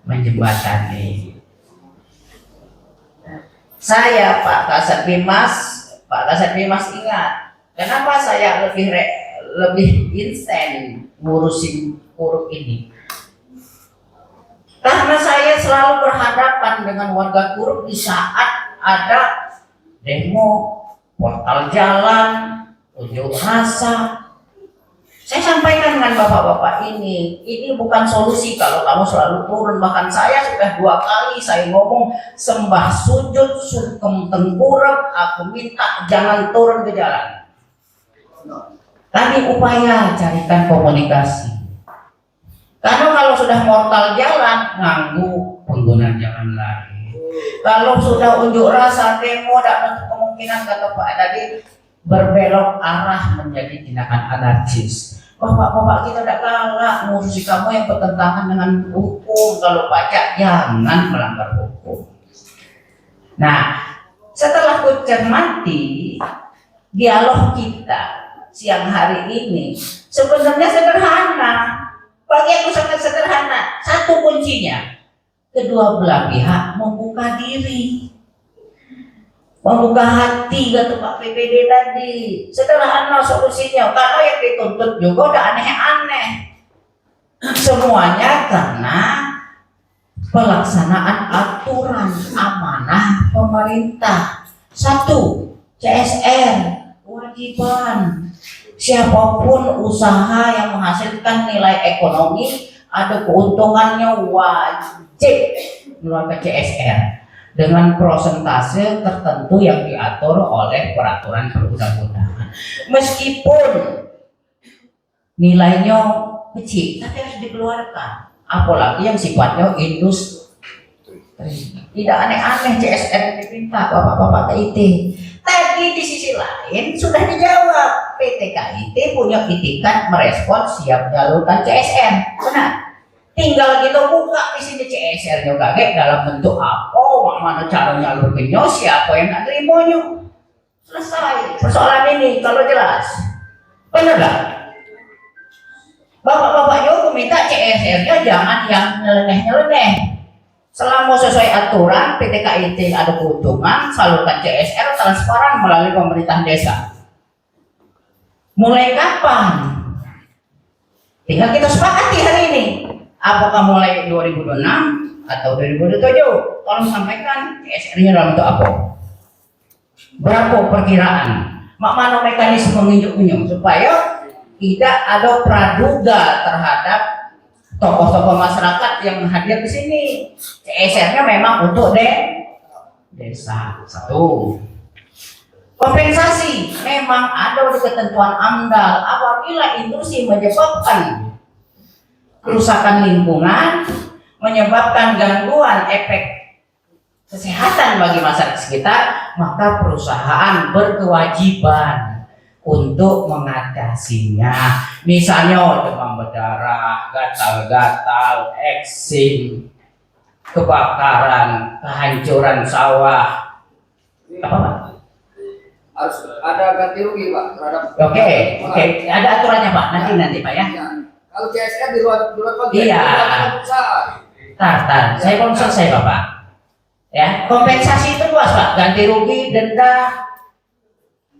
menjembatani. Saya Pak Kasat Bimas ingat, kenapa saya lebih instan ngurusin Kuruk ini? Karena saya selalu berhadapan dengan warga Kuruk di saat ada demo, portal jalan, unjuk rasa. Saya sampaikan dengan bapak-bapak ini bukan solusi kalau kamu selalu turun. Bahkan saya sudah 2 kali saya ngomong sembah sujud, sungkem tengkurap, aku minta jangan turun ke jalan. Kami upaya carikan komunikasi. Karena kalau sudah mortal jalan, nganggu pengguna jalan lain. Kalau sudah unjuk rasa, demo, ada kemungkinan kata Pak tadi berbelok arah menjadi tindakan anarkis. Bapak-bapak kita tidak galak ngurusi kamu yang bertentangan dengan hukum. Kalau pajak jangan melanggar hukum. Nah, setelah ku cermati dialog kita siang hari ini sebenarnya sederhana. Bagi aku sangat sederhana. Satu kuncinya, kedua belah pihak membuka diri, membuka hati, kata Pak PPD tadi. Sederhana solusinya, karena yang dituntut juga udah aneh-aneh. Semuanya karena pelaksanaan aturan amanah pemerintah. Satu, CSR, kewajiban. Siapapun usaha yang menghasilkan nilai ekonomi, ada keuntungannya, wajib mengeluarkan CSR dengan prosentase tertentu yang diatur oleh peraturan perundang-undangan. Meskipun nilainya kecil, tapi harus dikeluarkan. Apalagi yang sifatnya industri. Tidak aneh-aneh CSR yang diminta bapak-bapak KIT. Tadi di sisi lain sudah dijawab, PT KIT punya itikat merespon siap jalurkan CSR. Benar. Tinggal kita buka di sini CSR-nya kakek dalam bentuk apa, mana cara nyalurkannya, siapa yang nak terimanya. Selesai persoalan ini kalau jelas. Benar gak? Bapak-bapak juga minta CSR-nya jangan yang nyeleneh-nyeleneh. Selama sesuai aturan PT KIT ada keuntungan, salurkan CSR transparan melalui pemerintahan desa. Mulai kapan? Tinggal kita sepakati hari ini. Apakah mulai 2026 atau 2027? Tolong sampaikan CSR-nya dalam bentuk apa? Berapa perkiraan? Mana mekanisme menginjak-injak supaya tidak ada praduga terhadap tokoh-tokoh masyarakat yang hadir di sini. CSR-nya memang untuk desa. Satu. Kompensasi memang ada di ketentuan AMDAL. Apabila industri menyebabkan kerusakan lingkungan, menyebabkan gangguan efek kesehatan bagi masyarakat sekitar, maka perusahaan berkewajiban untuk mengatasinya. Misalnya demam berdarah, gatal-gatal, eksim, kebakaran, kehancuran sawah. Apa Pak? Harus ada ganti rugi Pak terhadap. Oke, ada aturannya Pak. Nanti Pak ya. Kalau CSR di luar konteks. Iya. Tar, saya belum selesai Bapak. Ya, kompensasi itu luas Pak. Ganti rugi, denda.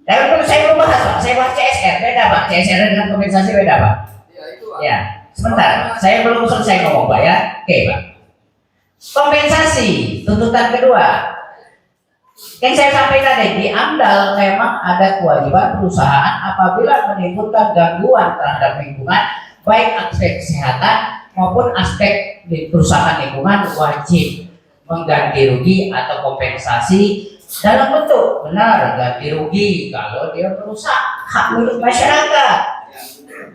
Saya belum bahas Pak. Saya bahas CSR beda Pak. CSR dengan kompensasi beda Pak. Ya itu Pak. Ya, sebentar. Saya belum selesai ngomong Pak ya. Oke Pak. Kompensasi tuntutan kedua. Yang saya sampaikan tadi di AMDAL memang ada kewajiban perusahaan apabila menimbulkan gangguan terhadap lingkungan, baik aspek kesehatan maupun aspek di perusahaan lingkungan, wajib mengganti rugi atau kompensasi dalam bentuk benar ganti rugi kalau dia merusak hak milik masyarakat,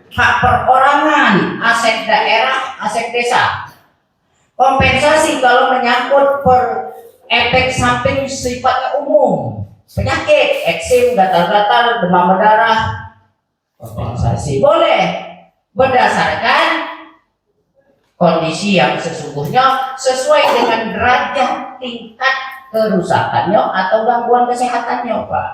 hak perorangan, aset daerah, aset desa. Kompensasi kalau menyangkut efek samping sifatnya umum, penyakit, eksim, gatal-gatal, demam berdarah, kompensasi boleh berdasarkan kondisi yang sesungguhnya sesuai dengan derajat tingkat kerusakannya atau gangguan kesehatannya Pak.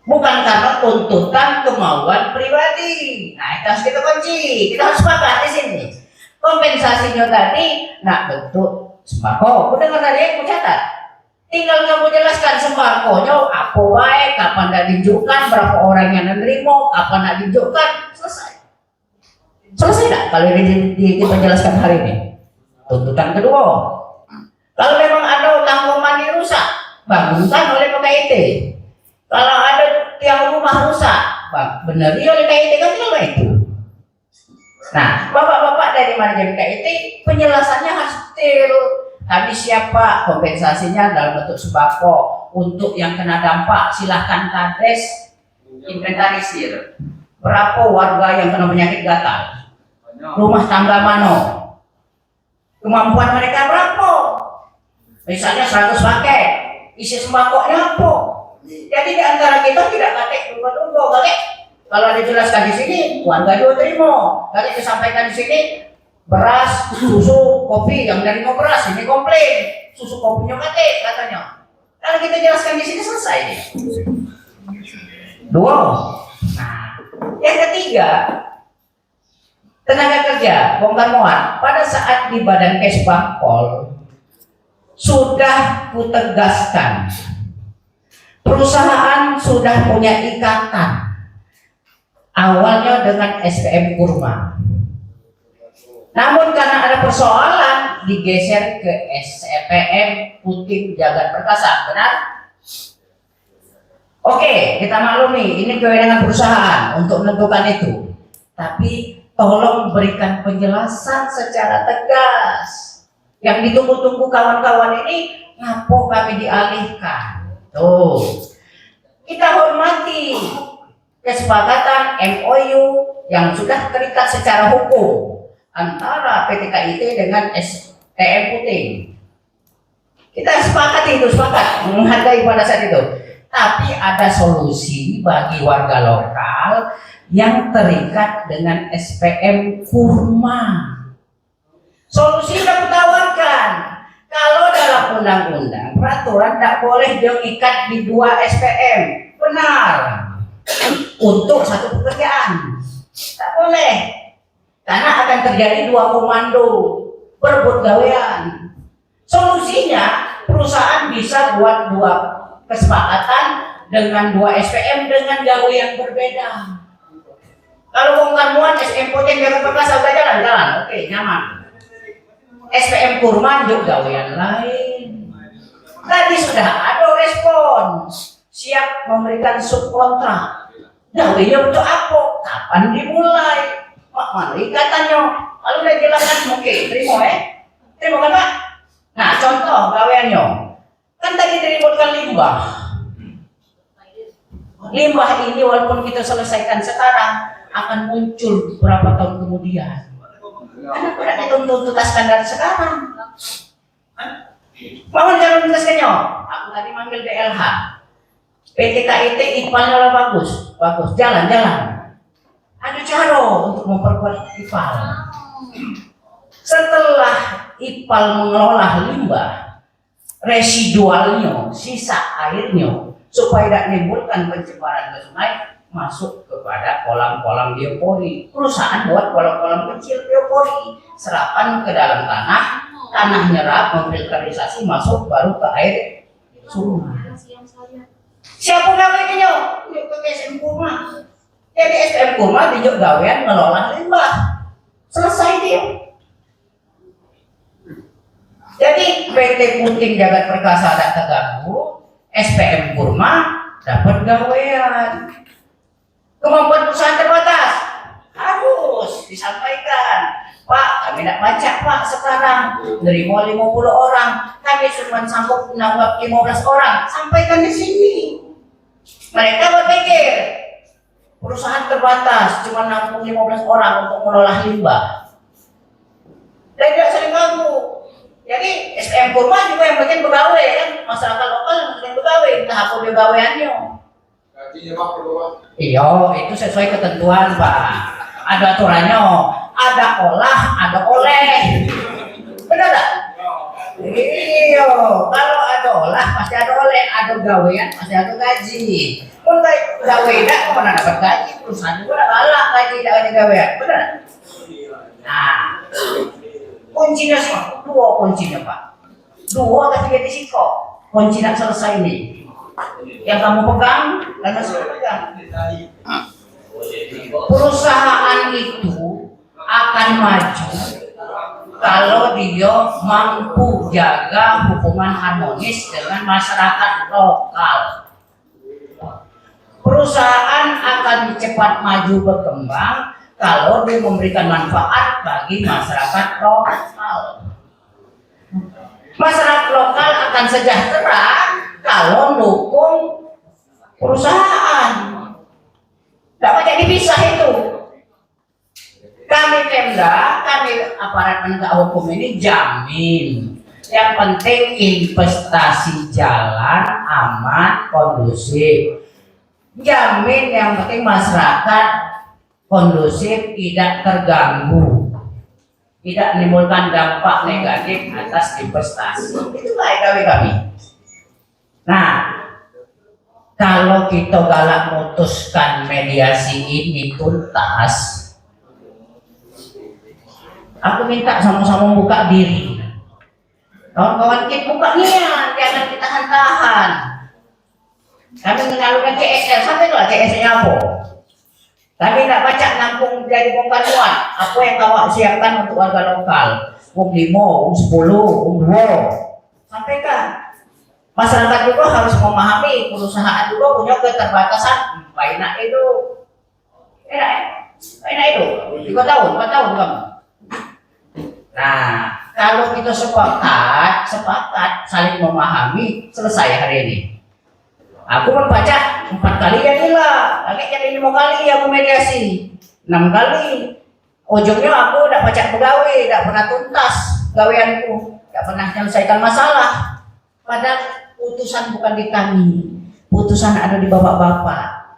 Bukan karena tuntutan kemauan pribadi. Nah, itu harus kita kunci. Kita harus sepakat di sini. Kompensasinya tadi, nah bentuk sembako. Udah dengar tadi aku catat. Tinggal kamu jelaskan sembakonya apa baik, kapan nak ditunjukkan, berapa orang yang menerima, kapan nak ditunjukkan, selesai. Selesai tak kalau dipenjelaskan hari ini? Tuntutan kedua, kalau memang ada kamar mandi rusak, bangunkan oleh PKIT. Kalau ada tiang rumah rusak, beneri oleh PKIT, kan tinggal itu. Nah, bapak-bapak dari manajemen PKIT penjelasannya harus detail. Kami siapa, kompensasinya dalam bentuk sembako. Untuk yang kena dampak silahkan kades inventarisir. Berapa warga yang kena penyakit gatal? Rumah tangga mana? Kemampuan mereka berapa? Misalnya 100 paket, isi sembakonya apa? Jadi di antara kita tidak pakai tunggu-tunggu, kalau dijelaskan di sini, warga juga terima. Kalau disampaikan di sini, beras, susu, kopi, yang dari mau beras ini komplain, susu kopinya pakai katanya. Kalau kita jelaskan di sini selesai nih. Dua. Nah, yang ketiga, tenaga kerja bongkar muat. Pada saat di Badan Kesbangpol sudah kutegaskan, perusahaan sudah punya ikatan. Awalnya dengan SPM Kurma, namun karena ada persoalan digeser ke SPM Puting Jagat Perkasa, benar? Oke, kita maklumi ini kewenangan perusahaan untuk menentukan itu, tapi tolong berikan penjelasan secara tegas. Yang ditunggu-tunggu kawan-kawan ini, ngapo kami dialihkan? Tuh, kita hormati kesepakatan MOU yang sudah terikat secara hukum antara PT KIT dengan STM Puting. Kita sepakat menghargai pada saat itu. Tapi ada solusi bagi warga lokal yang terikat dengan SPM Kurma. Solusi yang ditawarkan. Kalau dalam undang-undang peraturan tidak boleh diikat di 2 SPM. Benar. Untuk satu pekerjaan tak boleh, karena akan terjadi 2 komando berebut gawean. Solusinya perusahaan bisa buat 2 kesepakatan dengan 2 SPM dengan gawe yang berbeda. Kalau bongkar muat SPM Puting Jagat Perkasa udah jalan, oke, nyaman. SPM Kurma juga gawean lain. Tadi sudah ada respon, siap memberikan subkontrak. Gawenya untuk apa? Kapan dimulai? Mana ikatannya? Kalau udah jelaskan, oke, terima terima kan Pak? Nah, contoh gaweannya, kan tadi diributkan limbah. Limbah ini walaupun kita selesaikan sekarang, akan muncul berapa tahun kemudian. Karena tidak dituntaskan dari sekarang. Mau jangan tuntaskannya? Aku tadi manggil DLH. PT KIT IPAL-nya bagus, jalan. Ada cara untuk memperkuat IPAL. Setelah IPAL mengelola limbah, residualnya, sisa airnya, supaya tidak menimbulkan pencemaran ke sungai, masuk kepada kolam-kolam biopori. Perusahaan buat kolam-kolam kecil biopori, serapan ke dalam tanah nyerap, memfilterisasi, masuk baru ke air sungai. Siapa gaweannya? Ke SPM Kurma. Jadi SPM Kurma dijuk gawean ngelola limbah. Selesai dia. Jadi PT Puting Jagat Perkasa tidak terganggu, SPM Kurma dapat gawean. Kemampuan perusahaan terbatas, harus disampaikan. Pak, kami tidak baca Pak sekarang, nerima 50 orang, kami cuma sanggup menangkap 15 orang. Sampaikan di sini. Mereka berpikir perusahaan terbatas cuma nampung 15 orang untuk mengolah limbah. Dan tidak sering ganggu. Jadi SPM Kurma juga yang bikin pegawai kan, masyarakat lokal yang bikin pegawai, entah apa pegawaiannya. Gajinya Pak berapa? Iya, itu sesuai ketentuan Pak. Ada aturannya, ada olah, ada oleh. Benar tak? Iya, kalau ada olah pasti ada oleh, ada gawean pasti ada gaji. Kalau gawe tidak, mana dapat gaji? Perusahaan juga kalah gaji tidak ada gawean, benar? Nah, kuncinya semua, 2 kuncinya Pak. 2 tapi dia risiko. kunci tidak selesai nih. Yang kamu pegang dan masih pegang. Perusahaan itu akan maju kalau dia mampu jaga hubungan harmonis dengan masyarakat lokal. Perusahaan akan cepat maju berkembang kalau dia memberikan manfaat bagi masyarakat lokal. Masyarakat lokal akan sejahtera kalau dukung perusahaan. Tidak banyak dipisah itu. Kami Pemda, kami aparat penegak hukum ini jamin. Yang penting investasi jalan aman, kondusif. Jamin yang penting masyarakat kondusif, tidak terganggu, tidak menimbulkan dampak negatif atas investasi. Itulah kami. Nah, kalau kita galak memutuskan mediasi ini tuntas, aku minta sama-sama buka diri. Kawan-kawan kita buka niat, jangan ditahan-tahan. Kami menyalurkan CSR, sampai lah CSR-nya apa? Kami tidak baca nampung jadi bongkar muat. Apa yang kau siapkan untuk warga lokal? 5, 10, 2. Sampaikan. Masyarakat juga harus memahami perusahaan juga punya keterbatasan. Enak itu. Enak itu. 3 tahun, 4 tahun kamu. Nah, kalau kita sepakat saling memahami, selesai hari ini. Aku membaca 4 kali jadilah, lagi jadi 5 kali aku mediasi, 6 kali. Ujungnya aku tidak baca pegawai, tidak pernah tuntas gaweanku, tidak pernah menyelesaikan masalah. Padahal putusan bukan di kami, putusan ada di bapak-bapak.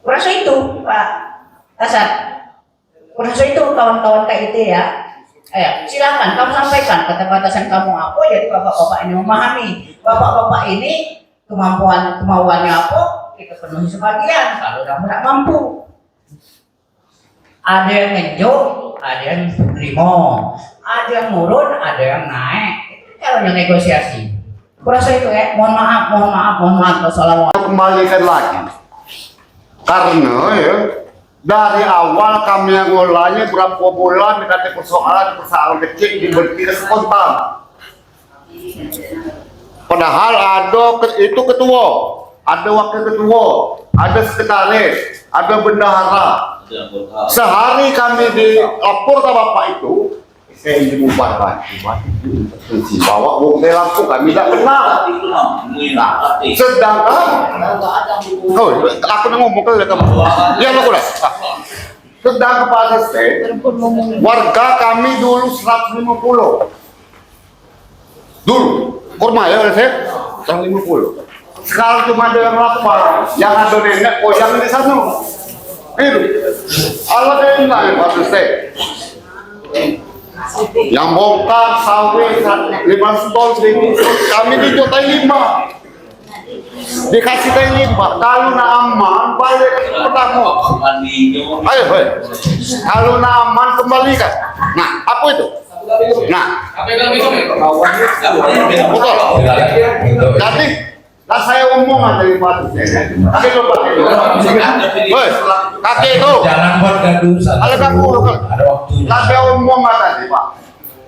Kurasa itu Pak Kasat, kurasa itu kawan-kawan KIT ya. Ayo, silakan kamu sampaikan keterbatasan kamu apa, jadi bapak-bapak ini memahami. Bapak-bapak ini kemauannya apa, kita penuhi sebagian. Kalau kamu tidak mampu, ada yang ngejuk, ada yang terima, ada yang turun, ada yang naik. Kalau yang negosiasi, kurasa itu ya. Mohon maaf. Wassalamualaikum. Kembalikan lagi, karena ya, dari awal kami yang ngolahnya berapa bulan dikata persoalan kecil diberhenti spontan. Padahal ada itu ketua, ada wakil ketua, ada sekretaris, ada bendahara. Sehari kami dilapor ke bapak itu, saya ingin membubarkan. Bawa bukti lampu kami tidak kenal. Sedangkan, aku ngomong ke kamu. Ya lo boleh. Sedang kepada saya, warga kami dulu 150. Dulu, kurma ya oleh saya 150. Sekarang cuma ada yang 8, yang ada nenek koyang di sana. Itu, Allah yang lain pada saya. Yang bongkar sawit 5 ton, 1.000 ton, kami dijotai 5. Dikasih ke 5, kalau nak aman balik ke pertama. Ayo, kalau nak aman kembalikan. Nah, apa itu? Nah, betul. Jadi, saya omongan dari Pak tapi lupa itu. Kakek itu. Jangan buat gaduh. Ada kamu, kakek omongan tadi Pak.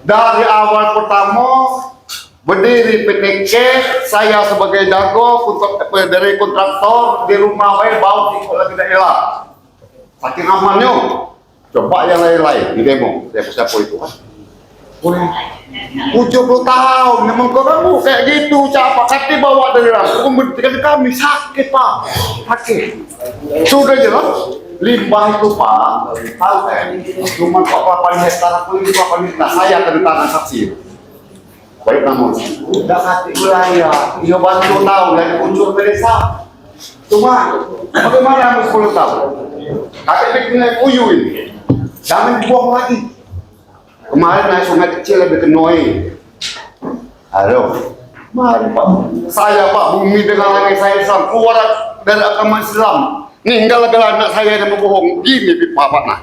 Dari awal pertama berdiri PTK, saya sebagai jago dari kontraktor di rumah saya bau kalau tidak elak. Saking amannya, coba yang lain-lain di demo. Siapa itu? 70 tahun, memang kamu kayak gitu, siapa kaki bawa dari langsung memberikan kami sakit Pak, sakit. Sudah jelas, limbah itu Pak, cuma 8 hektar, aku 8 hektar, saya tanda tangan saksi. Baik namun, udah hati wilayah, ia bantu tahu dari unsur desa. Cuma, bagaimana 10 tahun? Kakek bikin kuyu ini, jangan dibuang lagi. Kemarin naik sungai kecil lebih kenoi. Halo, mari Pak. Saya Pak, bumi dengan langit saya Islam, keluar dari agama Islam. Ninggal adalah anak saya yang membohong. Gini Pak Nah,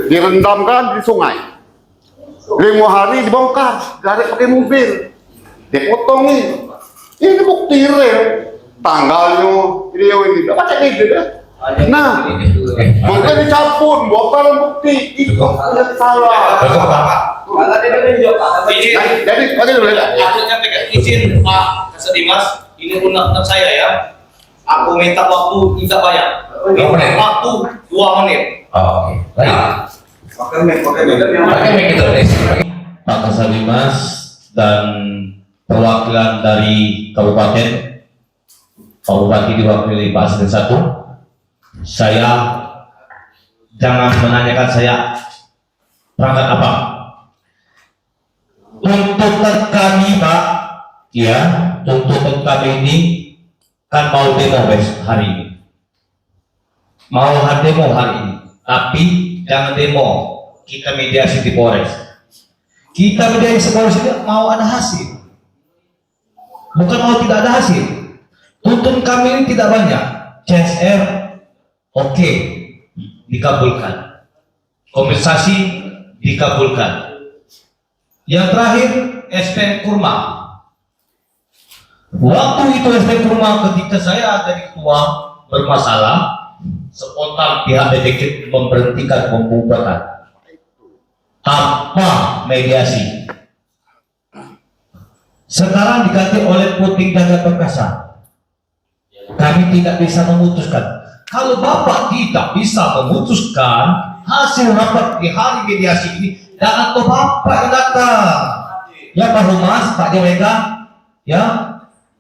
direndamkan di sungai. 5 hari dibongkar, garek pakai mobil, dipotongin. Ini bukti real, tanggalnya, ini baca ide dah. Nah, mungkin dicampur, bukan bukti itu yang salah. Jadi bagaimana? Izin Pak Kasat Dimas, ini undang-undang saya ya. Aku minta waktu tidak banyak. Waktu 2 menit. Oh, oke. Baik. Pakai mic itu, Pak Kasat Dimas dan perwakilan dari kabupaten, Pak Bupati diwakili Pak Asri 1. Saya jangan menanyakan saya perangkat apa. Tuntutan kami, Pak, ya, tuntutan kami ini kan mau demo hari ini, mau demo hari ini, tapi jangan demo, kita mediasi di Polres. Kita mediasi di Polres ini mau ada hasil, bukan mau tidak ada hasil. Tuntutan kami ini tidak banyak. CSR oke, dikabulkan, kompensasi dikabulkan. Yang terakhir SPM Kurma. Waktu itu SPM Kurma ketika saya jadi ketua bermasalah, spontan pihak detektif memberhentikan pembubaran tanpa mediasi. Sekarang diganti oleh Puting Jaga Perkasa. Kami tidak bisa memutuskan. Kalau Bapak tidak bisa memutuskan hasil rapat di hari mediasi ini, jangan tuh Bapak yang datang. Ya Pak Humas, Pak Jawega, ya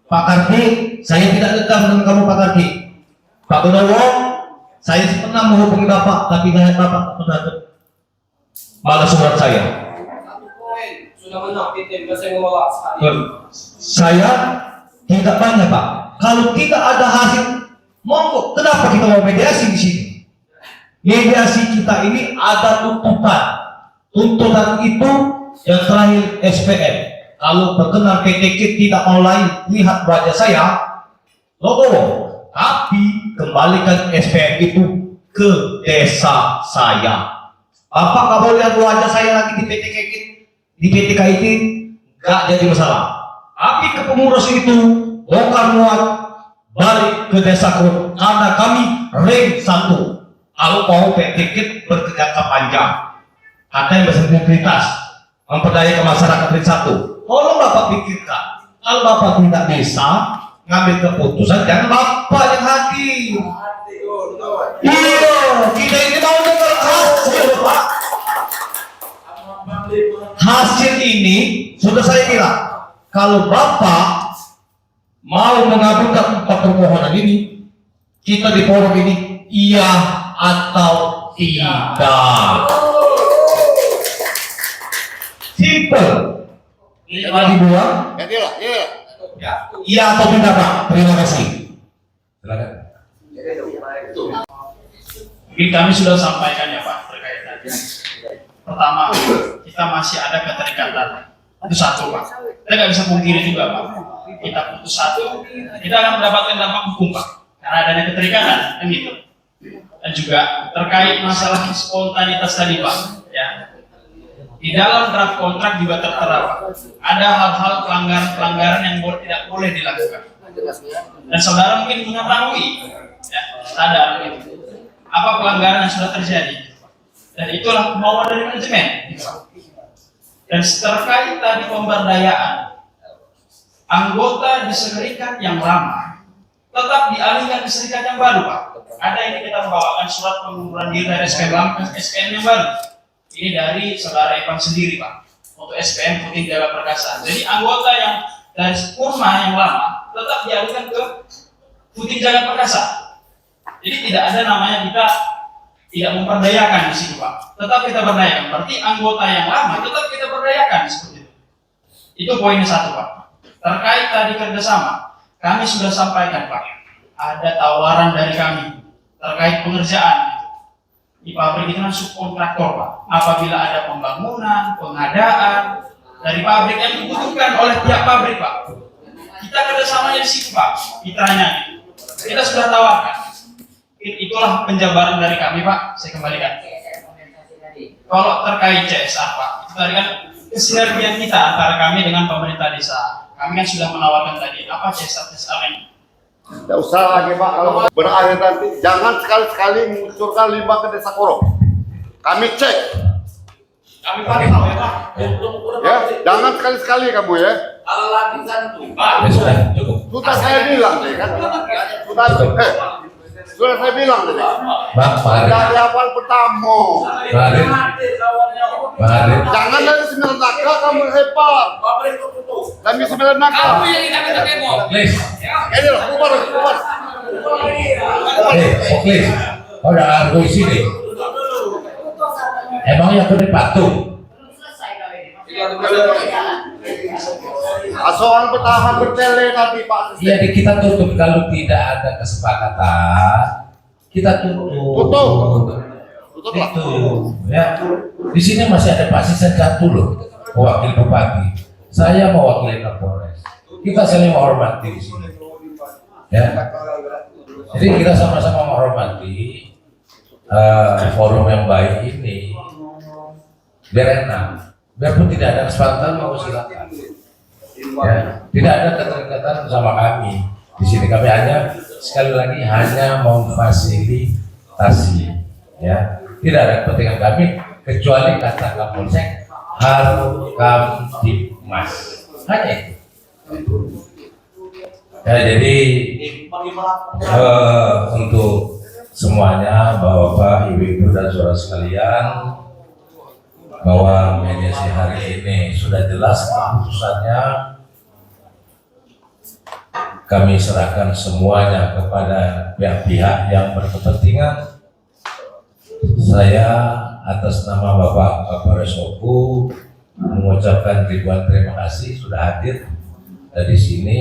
Pak Karti, saya tidak dendam dengan kamu Pak Karti. Pak Gunawo, saya pernah menghubungi Bapak, tapi nggak Bapak pernah balas surat saya. Sudah menang, kita saya menolak sekali. Saya tidak banyak Pak. Kalau tidak ada hasil, monggo. Kenapa kita mau mediasi di sini? Mediasi kita ini ada tuntutan. Tuntutan itu yang terakhir SPM. Kalau berkenan PTK tidak mau lihat wajah saya, logo. Tapi kembalikan SPM itu ke desa saya. Bapak nggak boleh lihat wajah saya lagi di PTK itu, nggak jadi masalah. Tapi ke pengurus itu bongkar muat balik ke desa karena kami ring 1. Kalau mau PTK berjangka panjang, katanya berintegritas, memperdayakan masyarakat ring 1. Tolong Bapak pikirkan. Kalau Bapak tidak bisa ngambil keputusan, jangan Bapak yang hadir. Iya, kita ini mau dengar hasil Pak. Hasil ini sudah saya bilang, kalau Bapak mau mengabulkan 4 permohonan ini, kita di forum ini iya atau tidak. Simple. Ini dibuang. Iya atau tidak Pak? Terima kasih. Silakan. Mungkin kami sudah sampaikan ya Pak terkait tadi. Pertama, kita masih ada keterikatan. Itu satu Pak. Kita nggak bisa pungkiri juga Pak. Kita putus satu, kita akan mendapatkan dampak hukum Pak. Karena adanya keterikatan, kan gitu. Dan juga terkait masalah spontanitas tadi Pak. Ya. Di dalam draft kontrak juga tertera Pak. Ada hal-hal pelanggaran yang tidak boleh dilakukan. Dan saudara mungkin mengetahui, ya, sadar gitu. Apa pelanggaran yang sudah terjadi? Dan itulah kemauan dari manajemen. Dan terkait tadi pemberdayaan, anggota di serikat yang lama tetap dialihkan ke serikat yang baru Pak. Ada ini kita membawakan surat pengunduran diri dari SPM lama ke SPM yang baru. Ini dari saudara Evan sendiri Pak, untuk SPM Puting Jaga Perkasa. Jadi anggota yang dari Kurma yang lama tetap dialihkan ke Puting Jaga Perkasa. Jadi tidak ada namanya kita tidak memperdayakan di sini Pak. Tetap kita berdayakan. Berarti anggota yang lama tetap kita berdayakan seperti itu. Itu poin 1 Pak. Terkait tadi kerjasama, kami sudah sampaikan Pak. Ada tawaran dari kami terkait pengerjaan di pabrik itu kan subkontraktor Pak. Apabila ada pembangunan, pengadaan dari pabrik yang dibutuhkan oleh pihak pabrik Pak, kita kerjasamanya di situ Pak. Mitranya gitu. Kita sudah tawarkan. Itulah penjabaran dari kami Pak. Saya kembalikan. Kalau terkait CSR Pak, tadi kan kesinergian kita antara kami dengan pemerintah desa. Kami kan sudah menawarkan tadi apa CSR ini. Tidak usah lagi Pak, kalau berakhir nanti jangan sekali-sekali mengucurkan limbah ke desa Koro. Kami cek. Kami pantau ya Pak. Ya, jangan sekali-sekali kamu ya. Kalau lagi santu. Ya sudah, cukup. Sudah saya bilang nih kan. Sudah saya bilang tadi. Bang, Pak Arif. Dari awal pertama. Pak Arif. Pak Arif. Jangan dari 9 nakal kamu hebat. Kami 9 nakal. Please. Ini loh, bubar. Please. Kau udah aku di sini. Emangnya aku dipatung? Soal bertahan bertele tadi Pak. Iya, kita tutup kalau tidak ada kesepakatan. Kita tutup. Tutup lah. Itu ya. Di sini masih ada Pak Sisen satu loh, wakil bupati. Saya mewakili Kapolres. Kita saling menghormati di sini. Ya. Jadi kita sama-sama menghormati forum yang baik ini. Biar enak. Biarpun tidak ada kesepakatan, mau silakan. Ya, tidak ada keterikatan bersama kami. Di sini kami hanya sekali lagi hanya memfasilitasi. Ya, tidak ada kepentingan kami kecuali kata Kapolsek harus Kamtibmas. Hanya itu. Ya, jadi untuk semuanya, Bapak, Ibu-ibu dan saudara sekalian, bahwa mediasi hari ini sudah jelas keputusannya. Kami serahkan semuanya kepada pihak-pihak yang berkepentingan. Saya atas nama Bapak Kapolres Oku mengucapkan ribuan terima kasih sudah hadir dari sini.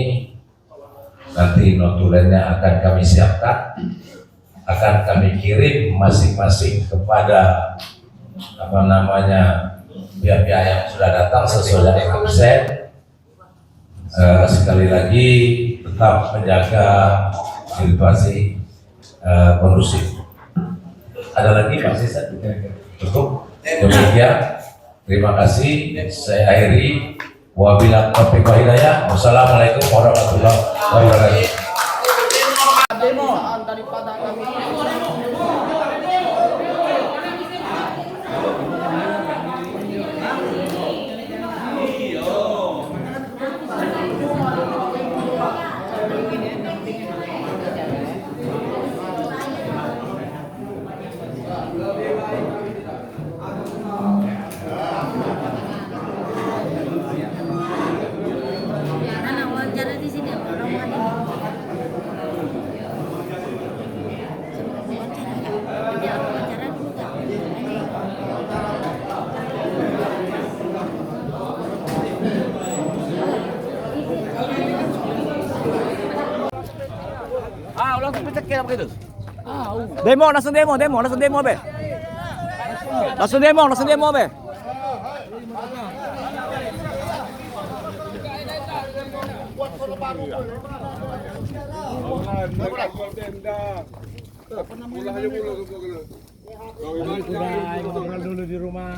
Nanti notulennya akan kami siapkan, akan kami kirim masing-masing kepada pihak-pihak yang sudah datang sesuai dengan absen. Sekali lagi tetap menjaga situasi kondusif. Ada lagi Pak Sisa? Cukup. Demikian. Terima kasih. Saya akhiri. Wabillahi taufiq wal hidayah. Wassalamualaikum warahmatullahi wabarakatuh. Langsung bercekik begitu. Demo, langsung demo be. Langsung demo be. Ngobrol dulu di rumah.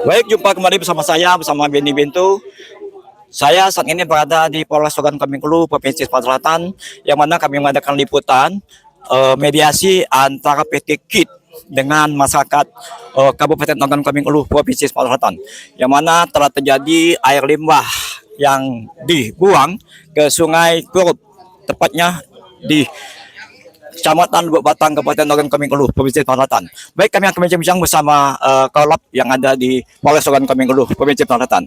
Baik, jumpa kembali bersama saya, bersama Benny Bento. Saya saat ini berada di Polres Logan Kamingulu, Provinsi Sumatera Selatan, yang mana kami mengadakan liputan mediasi antara PT KIT dengan masyarakat Kabupaten Logan Kamingulu, Provinsi Sumatera Selatan, yang mana telah terjadi air limbah yang dibuang ke Sungai Kurup, tepatnya di Kecamatan Lubuk Batang, Kabupaten Logan Kamingulu, Provinsi Sumatera Selatan. Baik, kami akan bincang bersama Kolab yang ada di Polres Logan Kamingulu, Provinsi Sumatera Selatan.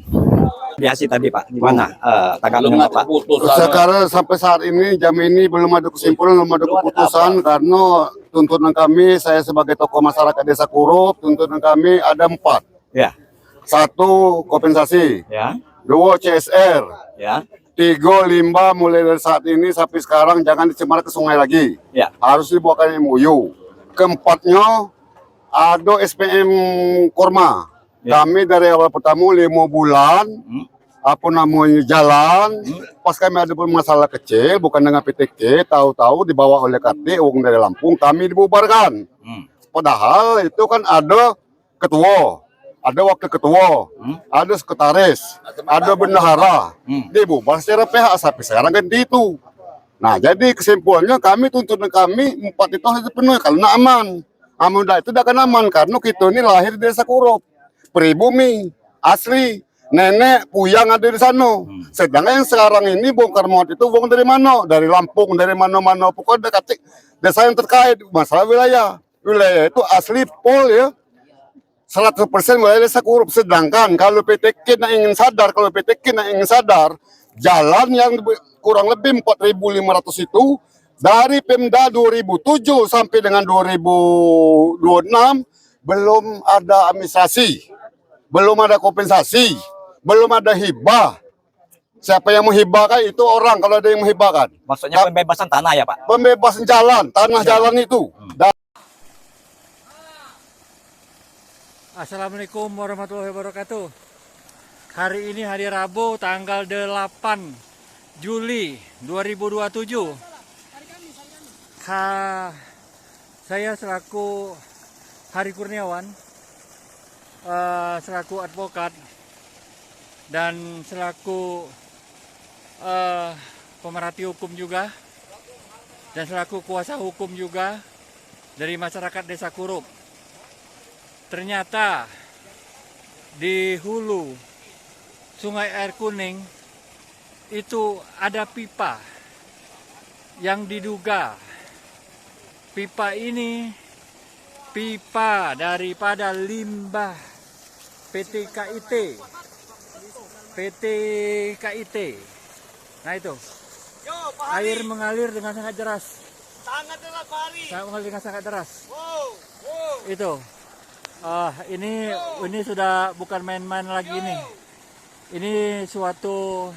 Mediasi tadi Pak, gimana tanggapannya Pak? Sekarang sampai saat ini jam ini belum ada kesimpulan, belum ada keputusan karena tuntutan kami, saya sebagai tokoh masyarakat Desa Kurup, tuntutan kami ada 4. Ya. 1 kompensasi. Ya. 2 CSR. Ya. 3 limbah mulai dari saat ini sampai sekarang jangan dicemar ke sungai lagi. Ya. Harus dibuatkan MOU. Keempatnya ada SPM Korma. Ya. Kami dari awal pertama 5 bulan, apa namanya jalan. Pas kami ada masalah kecil, bukan dengan PTK, tahu-tahu dibawa oleh KT uang dari Lampung, kami dibubarkan. Padahal itu kan ada ketua, ada wakil ketua, ada sekretaris, ada bendahara, dibubar secara PH sampai sekarang ganti itu. Nah, jadi kesimpulannya kami tuntutan kami 4 itu harus dipenuhi karena aman. Aman itu tidak akan aman karena kita ini lahir di desa Kurup, pribumi asli, nenek puyang ada di sana. Sedangkan yang sekarang ini bongkar muat itu bongkar dari mana? Dari Lampung, dari mana-mana, pokoknya dekat desa yang terkait masalah wilayah. Wilayah itu asli pol ya. 100% wilayah desa Kurup. Sedangkan kalau PTK ingin sadar, jalan yang kurang lebih 4.500 itu dari Pemda 2007 sampai dengan 2026 belum ada administrasi, belum ada kompensasi, belum ada hibah. Siapa yang menghibahkan itu orang kalau ada yang menghibahkan. Maksudnya pembebasan tanah ya Pak? Pembebasan jalan, tanah jalan itu. Assalamualaikum warahmatullahi wabarakatuh. Hari ini hari Rabu tanggal 8 Juli 2027. Saya selaku Hari Kurniawan, selaku advokat dan selaku pemerhati hukum juga, dan selaku kuasa hukum juga dari masyarakat Desa Kurup. Ternyata di hulu Sungai Air Kuning itu ada pipa yang diduga pipa ini pipa daripada limbah PT KIT. Nah itu air mengalir dengan sangat deras. Mengalir dengan sangat deras. Itu ini sudah bukan main-main lagi ini. Ini suatu